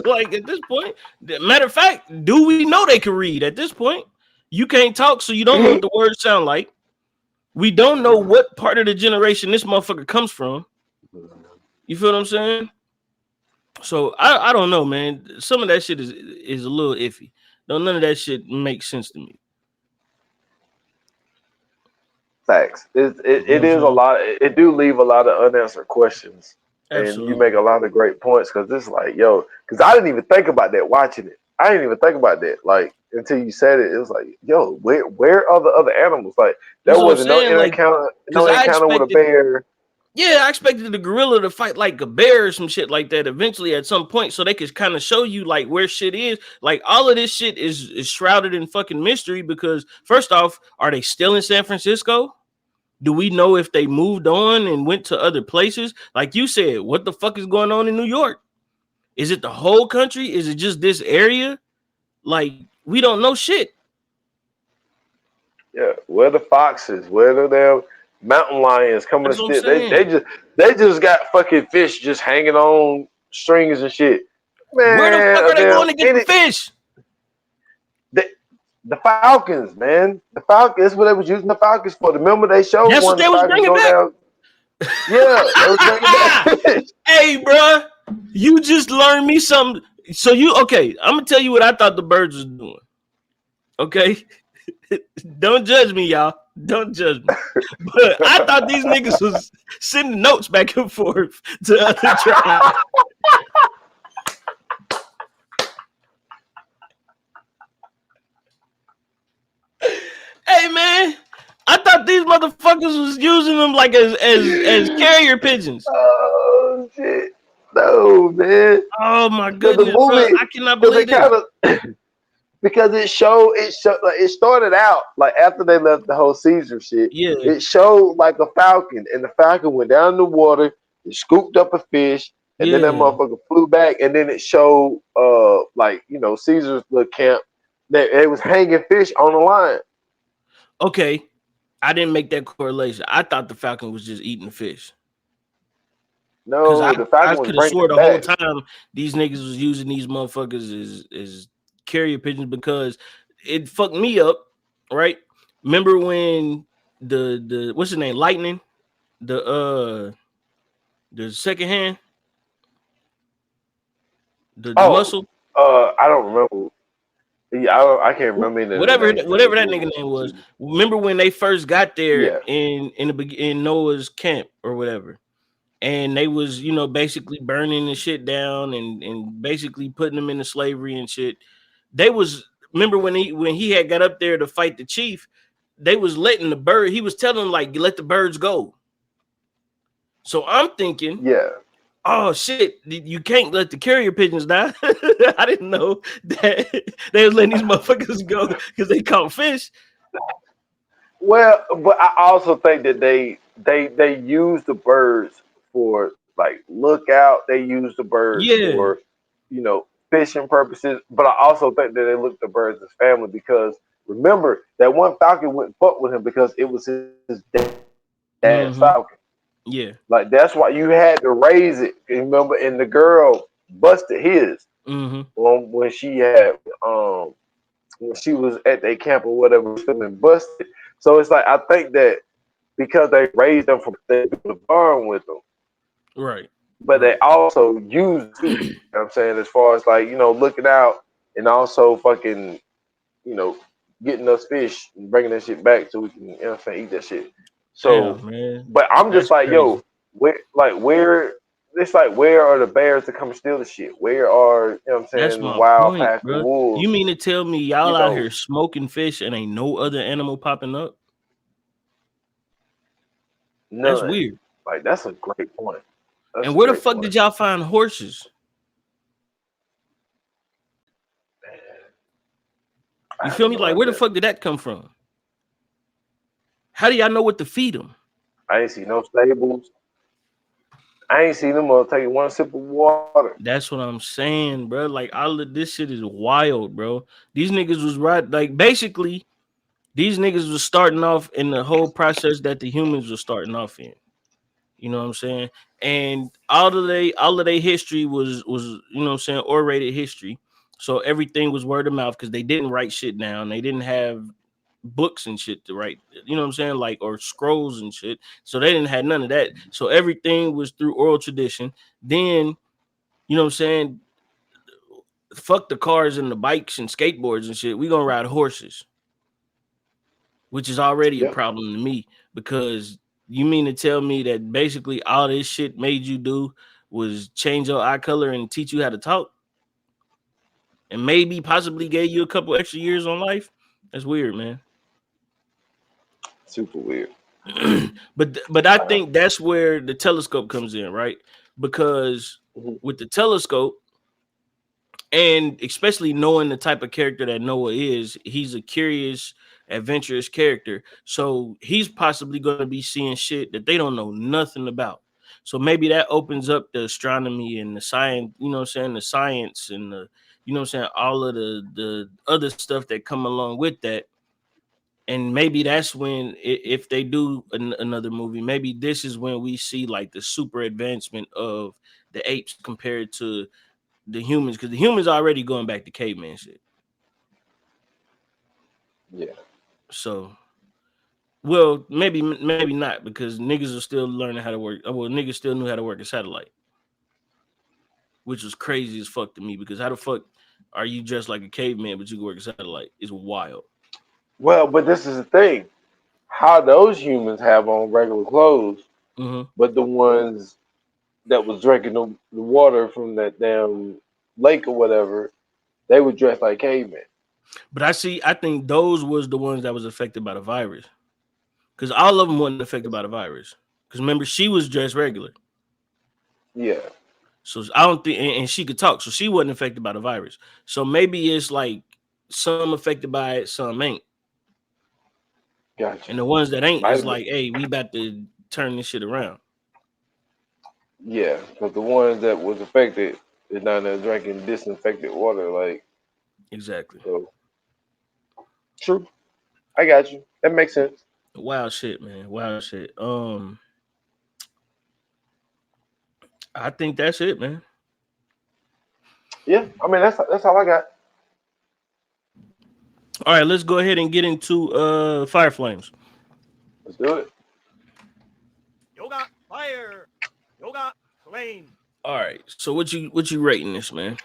[SPEAKER 2] Like, at this point, matter of fact, do we know they can read at this point? You can't talk, so you don't know what the words sound like. We don't know what part of the generation this motherfucker comes from. You feel what I'm saying? So I don't know, man. Some of that shit is a little iffy. Don't none of that shit makes sense to me.
[SPEAKER 3] Facts.
[SPEAKER 2] You know
[SPEAKER 3] It
[SPEAKER 2] what I'm
[SPEAKER 3] is a
[SPEAKER 2] saying?
[SPEAKER 3] lot. It do leave a lot of unanswered questions, and you make
[SPEAKER 2] Absolutely.
[SPEAKER 3] a lot of great points because it's like, yo, because I didn't even think about that watching it. I didn't even think about that like until you said it. It was like, yo, where are the other animals? Like there
[SPEAKER 2] That's what I'm
[SPEAKER 3] wasn't
[SPEAKER 2] saying. Like,
[SPEAKER 3] no
[SPEAKER 2] cause I
[SPEAKER 3] encounter with a
[SPEAKER 2] expected,
[SPEAKER 3] bear.
[SPEAKER 2] yeah, I expected the gorilla to fight like a bear or some shit like that eventually at some point, so they could kind of show you like where shit is. Like all of this shit is shrouded in fucking mystery because first off, are they still in San Francisco? Do we know if they moved on and went to other places? Like you said, what the fuck is going on in New York? Is it the whole country? Is it just this area? Like we don't know shit.
[SPEAKER 3] Yeah, where the foxes? Where the damn mountain lions coming to
[SPEAKER 2] That's what I'm
[SPEAKER 3] steal?
[SPEAKER 2] saying.
[SPEAKER 3] They just got fucking fish just hanging on strings and shit.
[SPEAKER 2] Where the
[SPEAKER 3] Man,
[SPEAKER 2] fuck
[SPEAKER 3] a
[SPEAKER 2] are they
[SPEAKER 3] damn
[SPEAKER 2] going to get the
[SPEAKER 3] any
[SPEAKER 2] fish?
[SPEAKER 3] the, the Falcons, man. The Falcons. That's what they was using the Falcons for. Remember they showed
[SPEAKER 2] That's what
[SPEAKER 3] one of
[SPEAKER 2] they
[SPEAKER 3] the
[SPEAKER 2] was
[SPEAKER 3] Falcons
[SPEAKER 2] bringing
[SPEAKER 3] go
[SPEAKER 2] back.
[SPEAKER 3] down. Yeah, they was bringing back fish.
[SPEAKER 2] Hey, bruh, you just learned me something. So you okay? I'm gonna tell you what I thought the birds was doing. Okay, don't judge me, y'all. Don't judge me. But I thought these niggas was sending notes back and forth to other tribes. Hey, man, I thought these motherfuckers was using them like as carrier pigeons.
[SPEAKER 3] Oh shit. No, man.
[SPEAKER 2] Oh my
[SPEAKER 3] Because the
[SPEAKER 2] goodness, bro,
[SPEAKER 3] movie,
[SPEAKER 2] I cannot
[SPEAKER 3] because
[SPEAKER 2] believe
[SPEAKER 3] it
[SPEAKER 2] this.
[SPEAKER 3] kind of because it showed like it started out like after they left the whole Caesar shit.
[SPEAKER 2] Yeah,
[SPEAKER 3] It showed like a falcon, and the falcon went down in the water, and scooped up a fish, and then that
[SPEAKER 2] yeah.
[SPEAKER 3] motherfucker flew back, and then it showed like Caesar's little camp that it was hanging fish on the line.
[SPEAKER 2] Okay, I didn't make that correlation. I thought the falcon was just eating fish. Cause
[SPEAKER 3] No,
[SPEAKER 2] I
[SPEAKER 3] the
[SPEAKER 2] I
[SPEAKER 3] falcon was
[SPEAKER 2] could have
[SPEAKER 3] bringing
[SPEAKER 2] swore
[SPEAKER 3] it
[SPEAKER 2] the whole
[SPEAKER 3] back.
[SPEAKER 2] time these niggas was using these motherfuckers as carrier pigeons because it fucked me up, right? Remember when the what's his name, Lightning, the second hand, the
[SPEAKER 3] Oh,
[SPEAKER 2] muscle,
[SPEAKER 3] I don't remember. Yeah, I can't remember any of the
[SPEAKER 2] whatever
[SPEAKER 3] names in
[SPEAKER 2] whatever
[SPEAKER 3] this
[SPEAKER 2] that nigga
[SPEAKER 3] movie.
[SPEAKER 2] name was. Remember when they first got there
[SPEAKER 3] Yeah,
[SPEAKER 2] in Noah's camp or whatever, and they was basically burning the shit down and basically putting them into slavery and shit. They was remember when he had got up there to fight the chief, they was letting the bird. He was telling them like let the birds go. So I'm thinking,
[SPEAKER 3] yeah.
[SPEAKER 2] oh shit, you can't let the carrier pigeons die. I didn't know that they was letting these motherfuckers go because they caught fish.
[SPEAKER 3] Well, but I also think that they use the birds for like lookout. They use the birds
[SPEAKER 2] Yeah.
[SPEAKER 3] for fishing purposes. But I also think that they look at the birds as family because remember that one falcon went fuck with him because it was his dad's
[SPEAKER 2] Mm-hmm.
[SPEAKER 3] falcon.
[SPEAKER 2] Yeah.
[SPEAKER 3] Like that's why you had to raise it. Remember, and the girl busted his
[SPEAKER 2] Mm-hmm.
[SPEAKER 3] when she had when she was at their camp or whatever, and busted. So it's like I think that because they raised them from they built a bond with them,
[SPEAKER 2] Right.
[SPEAKER 3] but they
[SPEAKER 2] Right.
[SPEAKER 3] also use too. You know what I'm saying, as far as like looking out and also fucking you know getting us fish and bringing that shit back so we can what I'm saying eat that shit. So,
[SPEAKER 2] Damn, man.
[SPEAKER 3] but I'm just
[SPEAKER 2] That's
[SPEAKER 3] like
[SPEAKER 2] crazy.
[SPEAKER 3] where it's like where are the bears to come steal the shit? Where are what I'm
[SPEAKER 2] That's
[SPEAKER 3] saying the
[SPEAKER 2] my
[SPEAKER 3] wild
[SPEAKER 2] point,
[SPEAKER 3] pack of
[SPEAKER 2] bro. You
[SPEAKER 3] wolves?
[SPEAKER 2] mean to tell me y'all
[SPEAKER 3] You
[SPEAKER 2] out
[SPEAKER 3] know,
[SPEAKER 2] here smoking fish and ain't no other animal popping up? That's
[SPEAKER 3] none.
[SPEAKER 2] weird.
[SPEAKER 3] Like that's a great point. That's
[SPEAKER 2] And
[SPEAKER 3] a
[SPEAKER 2] where the
[SPEAKER 3] great
[SPEAKER 2] fuck
[SPEAKER 3] point.
[SPEAKER 2] did y'all find horses?
[SPEAKER 3] I
[SPEAKER 2] You
[SPEAKER 3] have
[SPEAKER 2] feel me?
[SPEAKER 3] no
[SPEAKER 2] Like, where the
[SPEAKER 3] idea.
[SPEAKER 2] fuck did that come from? How do y'all know what to feed them?
[SPEAKER 3] I ain't see no stables. I ain't seen them take one sip of water.
[SPEAKER 2] That's what I'm saying, bro. Like, all of this shit is wild, bro. These niggas was right. Like, basically, these niggas was starting off in the whole process that the humans were starting off in. You know what I'm saying? And all of their history was you know what I'm saying, orated history. So everything was word of mouth because they didn't write shit down. They didn't have books and shit to write, you know what I'm saying? Like or scrolls and shit. So they didn't have none of that. So everything was through oral tradition. Then You know what I'm saying? Fuck the cars and the bikes and skateboards and shit. We gonna ride horses, which is already a
[SPEAKER 3] Yeah,
[SPEAKER 2] problem to me because you mean to tell me that basically all this shit made you do was change your eye color and teach you how to talk and maybe possibly gave you a couple extra years on life? That's weird, man.
[SPEAKER 3] super weird.
[SPEAKER 2] but I think that's where the telescope comes in, right? Because
[SPEAKER 3] Mhm.
[SPEAKER 2] with the telescope, and especially knowing the type of character that Noah is, he's a curious, adventurous character. So he's possibly going to be seeing shit that they don't know nothing about. So maybe that opens up the astronomy and the science, you know what I'm saying, the science and the, you know what I'm saying, all of the other stuff that come along with that. And maybe that's when, if they do another movie, maybe this is when we see like the super advancement of the apes compared to the humans, because the humans are already going back to caveman shit.
[SPEAKER 3] Yeah.
[SPEAKER 2] So, well, maybe not, because niggas are still learning how to work. Well, niggas still knew how to work a satellite, which was crazy as fuck to me. Because how the fuck are you dressed like a caveman but you can work a satellite? It's wild.
[SPEAKER 3] Well, but this is the thing. How those humans have on regular clothes,
[SPEAKER 2] Hmm.
[SPEAKER 3] but the ones that was drinking the water from that damn lake or whatever, they were dressed like cavemen.
[SPEAKER 2] But I think those was the ones that was affected by the virus, because all of them wasn't affected by the virus. Because remember, she was dressed regular.
[SPEAKER 3] Yeah,
[SPEAKER 2] So I don't think, and she could talk, so she wasn't affected by the virus. So maybe it's like some affected by it, some ain't,
[SPEAKER 3] gotcha.
[SPEAKER 2] and the ones that ain't
[SPEAKER 3] Might
[SPEAKER 2] is
[SPEAKER 3] have been.
[SPEAKER 2] like, hey, we about to turn this shit around.
[SPEAKER 3] Yeah, because the ones that was affected is down there drinking disinfected water. Like,
[SPEAKER 2] Exactly.
[SPEAKER 3] so true. I got you. That makes sense.
[SPEAKER 2] Wild shit, man. Wild shit. I think that's it, man.
[SPEAKER 3] Yeah, I mean that's all I got.
[SPEAKER 2] All right, let's go ahead and get into Fire Flames.
[SPEAKER 3] Let's do it.
[SPEAKER 4] Yoga fire. Yoga flame.
[SPEAKER 2] All right, so what you rating this, man?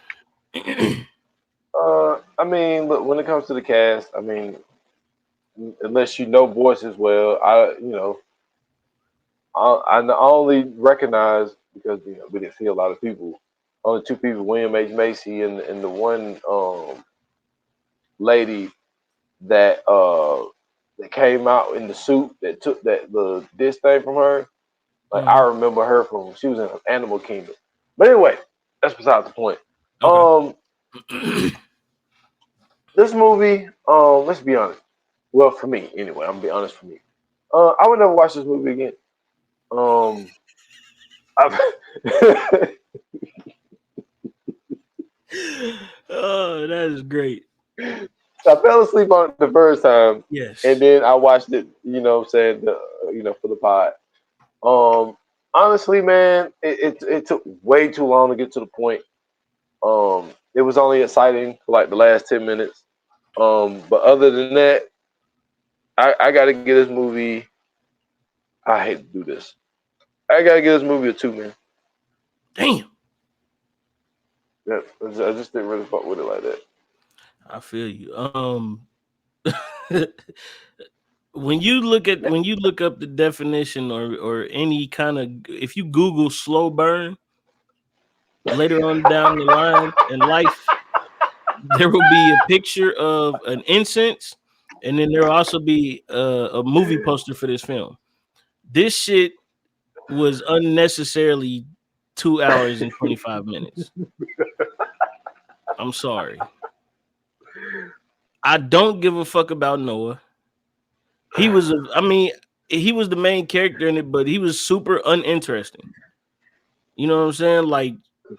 [SPEAKER 3] I mean, look, when it comes to the cast, I mean, unless you know voices well, I only recognize because we didn't see a lot of people. Only two people: William H Macy and the one lady that came out in the suit that took this thing from her. Like I
[SPEAKER 2] Hmm.
[SPEAKER 3] remember her from she was in Animal Kingdom. But anyway, that's beside the point.
[SPEAKER 2] Okay.
[SPEAKER 3] Um, this movie, let's be honest. Well, for me anyway, I'm gonna be honest for me. I would never watch this movie again. Um, I,
[SPEAKER 2] Oh, that is great.
[SPEAKER 3] I fell asleep on it the first time, and
[SPEAKER 2] Yes.
[SPEAKER 3] then I watched it. You know, what I'm saying for the pod. Um, honestly, man, it took way too long to get to the point. It was only exciting for like the last 10 minutes. But other than that, I got to give this movie. I hate to do this. I got to give this movie a 2, man.
[SPEAKER 2] Damn.
[SPEAKER 3] Yeah, I just didn't really fuck with it like that.
[SPEAKER 2] I feel you. When you look up the definition or any kind of, if you Google slow burn later on down the line in life, there will be a picture of an incense, and then there will also be a movie poster for this film. This shit was unnecessarily 2 hours and 25 minutes. I'm sorry. I don't give a fuck about Noah. I mean, he was the main character in it, but he was super uninteresting. You know what I'm saying? Like,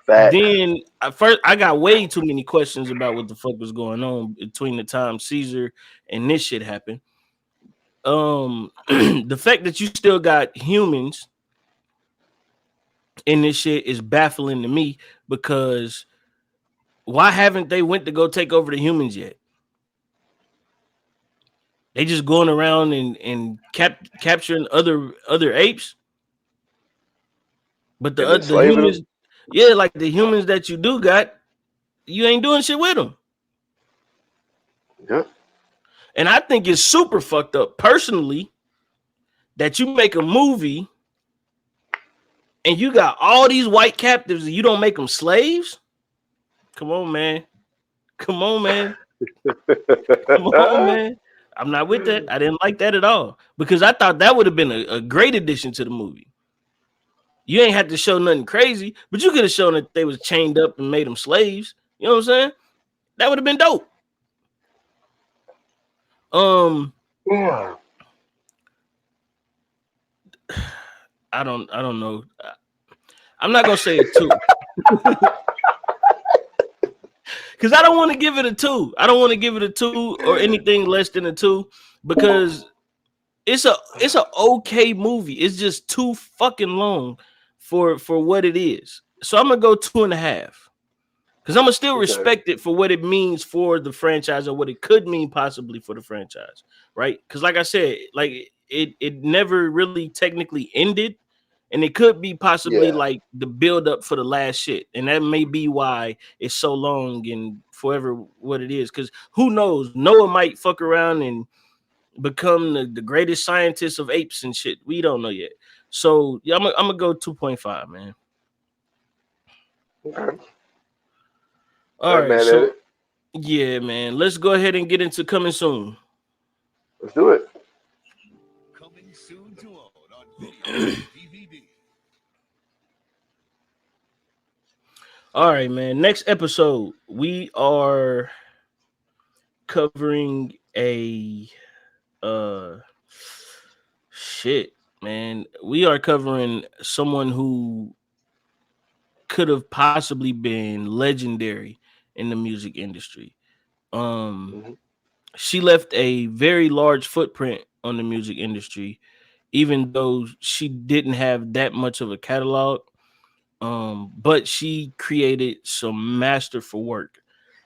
[SPEAKER 3] Facts.
[SPEAKER 2] then at first I got way too many questions about what the fuck was going on between the time Caesar and this shit happened. The fact that you still got humans in this shit is baffling to me, because why haven't they went to go take over the humans yet? They just going around and capturing other apes, but
[SPEAKER 3] And
[SPEAKER 2] the
[SPEAKER 3] enslaving
[SPEAKER 2] humans,
[SPEAKER 3] them.
[SPEAKER 2] Yeah, like the humans that you do got, you ain't doing shit with them.
[SPEAKER 3] Yeah.
[SPEAKER 2] And I think it's super fucked up personally that you make a movie and you got all these white captives and you don't make them slaves. Come on, man. Come on, man. Come on, man. I'm not with that. I didn't like that at all because I thought that would have been a great addition to the movie. You ain't had to show nothing crazy, but you could have shown that they was chained up and made them slaves. You know what I'm saying? That would have been dope.
[SPEAKER 3] Yeah.
[SPEAKER 2] I don't know. I'm not gonna say a 2. Because I don't want to give it a 2. I don't want to give it a 2 or anything less than a 2 because it's a okay movie. It's just too fucking long for what it is. So I'm gonna go 2.5 because I'm gonna still respect it for what it means for the franchise or what it could mean possibly for the franchise, right? Because like I said, like it never really technically ended. And it could be possibly
[SPEAKER 3] Yeah.
[SPEAKER 2] like the build up for the last shit. And that may be why it's so long and forever what it is. Because who knows? Noah might fuck around and become the greatest scientist of apes and shit. We don't know yet. So yeah, I'm gonna go 2.5, man.
[SPEAKER 3] Okay.
[SPEAKER 2] All
[SPEAKER 3] I ain't
[SPEAKER 2] right.
[SPEAKER 3] mad at
[SPEAKER 2] So
[SPEAKER 3] it.
[SPEAKER 2] yeah, man. Let's go ahead and get into coming soon.
[SPEAKER 3] Let's do it.
[SPEAKER 5] Coming soon to own on video and DVD.
[SPEAKER 2] All right, man. Next episode, we are covering a shit, man. We are covering someone who could have possibly been legendary in the music industry.
[SPEAKER 3] Mhm.
[SPEAKER 2] She left a very large footprint on the music industry, even though she didn't have that much of a catalog. But she created some masterful work.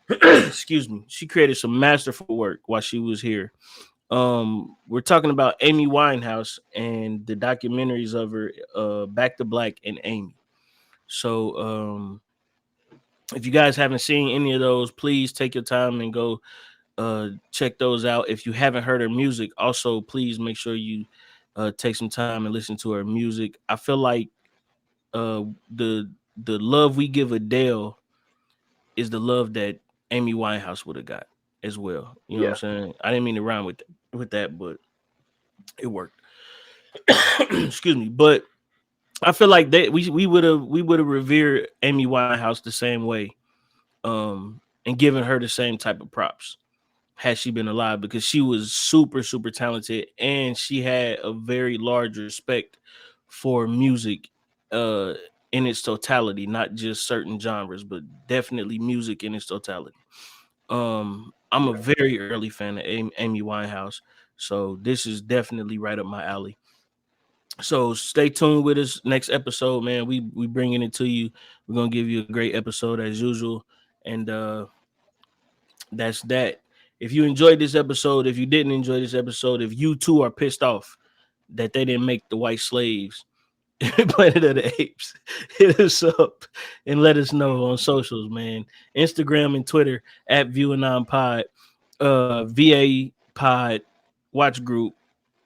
[SPEAKER 2] Excuse me. She created some masterful work while she was here. We're talking about Amy Winehouse and the documentaries of her, Back to Black and Amy. So if you guys haven't seen any of those, please take your time and go check those out. If you haven't heard her music, also please make sure you take some time and listen to her music. I feel like uh the love we give Adele is the love that Amy Winehouse would have got as well. You know what I'm
[SPEAKER 3] Yeah.
[SPEAKER 2] saying? I didn't mean to rhyme with that, but it worked. Excuse me, but I feel like that we would have revered Amy Winehouse the same way, and given her the same type of props had she been alive because she was super super talented and she had a very large respect for music, uh, in its totality, not just certain genres, but definitely music in its totality. I'm a very early fan of Amy Winehouse, so this is definitely right up my alley. So stay tuned with us next episode, man. We bringing it to you. We're gonna give you a great episode as usual, and that's that. If you enjoyed this episode, if you didn't enjoy this episode, if you too are pissed off that they didn't make the white slaves Planet of the Apes, hit us up and let us know on socials, man. Instagram and Twitter at ViewAnon VA Pod Watch Group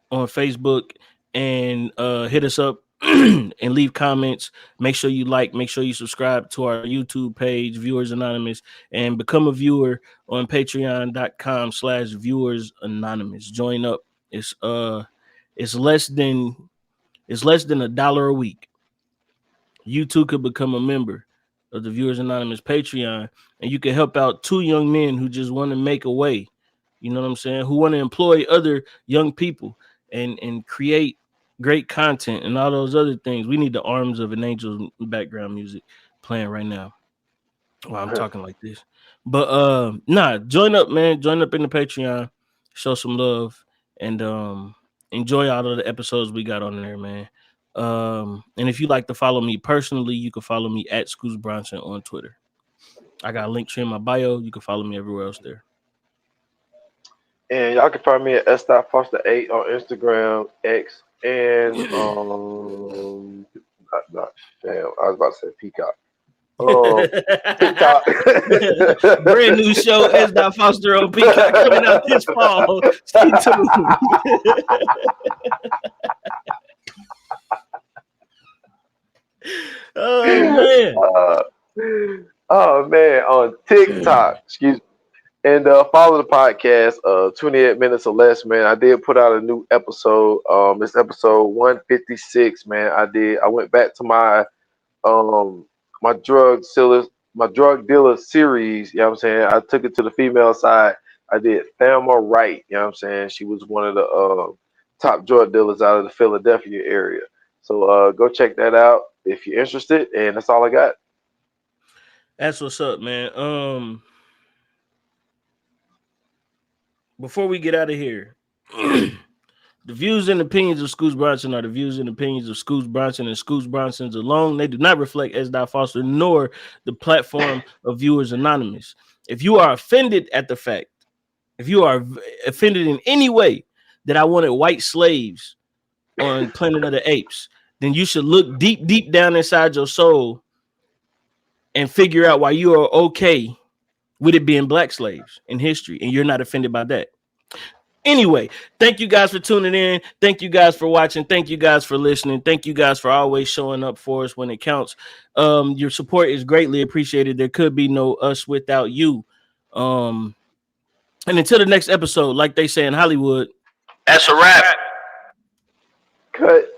[SPEAKER 2] on Facebook, and hit us up and leave comments. Make sure you like, make sure you subscribe to our YouTube page, Viewers Anonymous, and become a viewer on patreon.com/viewers anonymous. Join up. It's less than $1 a week. You too could become a member of the Viewers Anonymous Patreon, and you can help out two young men who just want to make a way. You know what I'm saying? Who want to employ other young people and create great content and all those other things. We need the arms of an angel background music playing right now while I'm talking like this. But nah, join up, man. Join up in the Patreon, show some love, and enjoy all of the episodes we got on there, man. And if you like to follow me personally, you can follow me at Scoots Bronson on Twitter. I got a link to in my bio. You can follow me everywhere else there.
[SPEAKER 3] And y'all can find me at S.Foster8 on Instagram, X, and damn, I was about to say Peacock. TikTok.
[SPEAKER 2] Brand new show, S. Foster on Peacock coming out this fall. Stay tuned. Oh man.
[SPEAKER 3] Oh man, on TikTok, excuse me. And follow the podcast, 28 minutes or less, man. I did put out a new episode. It's episode 156, man. I went back to my my drug dealer series, you know what I'm saying? I took it to the female side. I did Thelma Wright, you know what I'm saying? She was one of the top drug dealers out of the Philadelphia area. So go check that out if you're interested, and that's all I got.
[SPEAKER 2] That's what's up, man. Before we get out of here, the views and opinions of Scoots Bronson are the views and opinions of Scoots Bronson and Scoots Bronson's alone. They do not reflect S. Foster nor the platform of Viewers Anonymous. If you are offended at the fact, if you are offended in any way that I wanted white slaves on Planet of the Apes, then you should look deep, deep down inside your soul and figure out why you are okay with it being black slaves in history, and you're not offended by that. Anyway, thank you guys for tuning in. Thank you guys for watching. Thank you guys for listening. Thank you guys for always showing up for us when it counts. Your support is greatly appreciated. There could be no us without you. And until the next episode, like they say in Hollywood, that's a wrap.
[SPEAKER 3] Cut.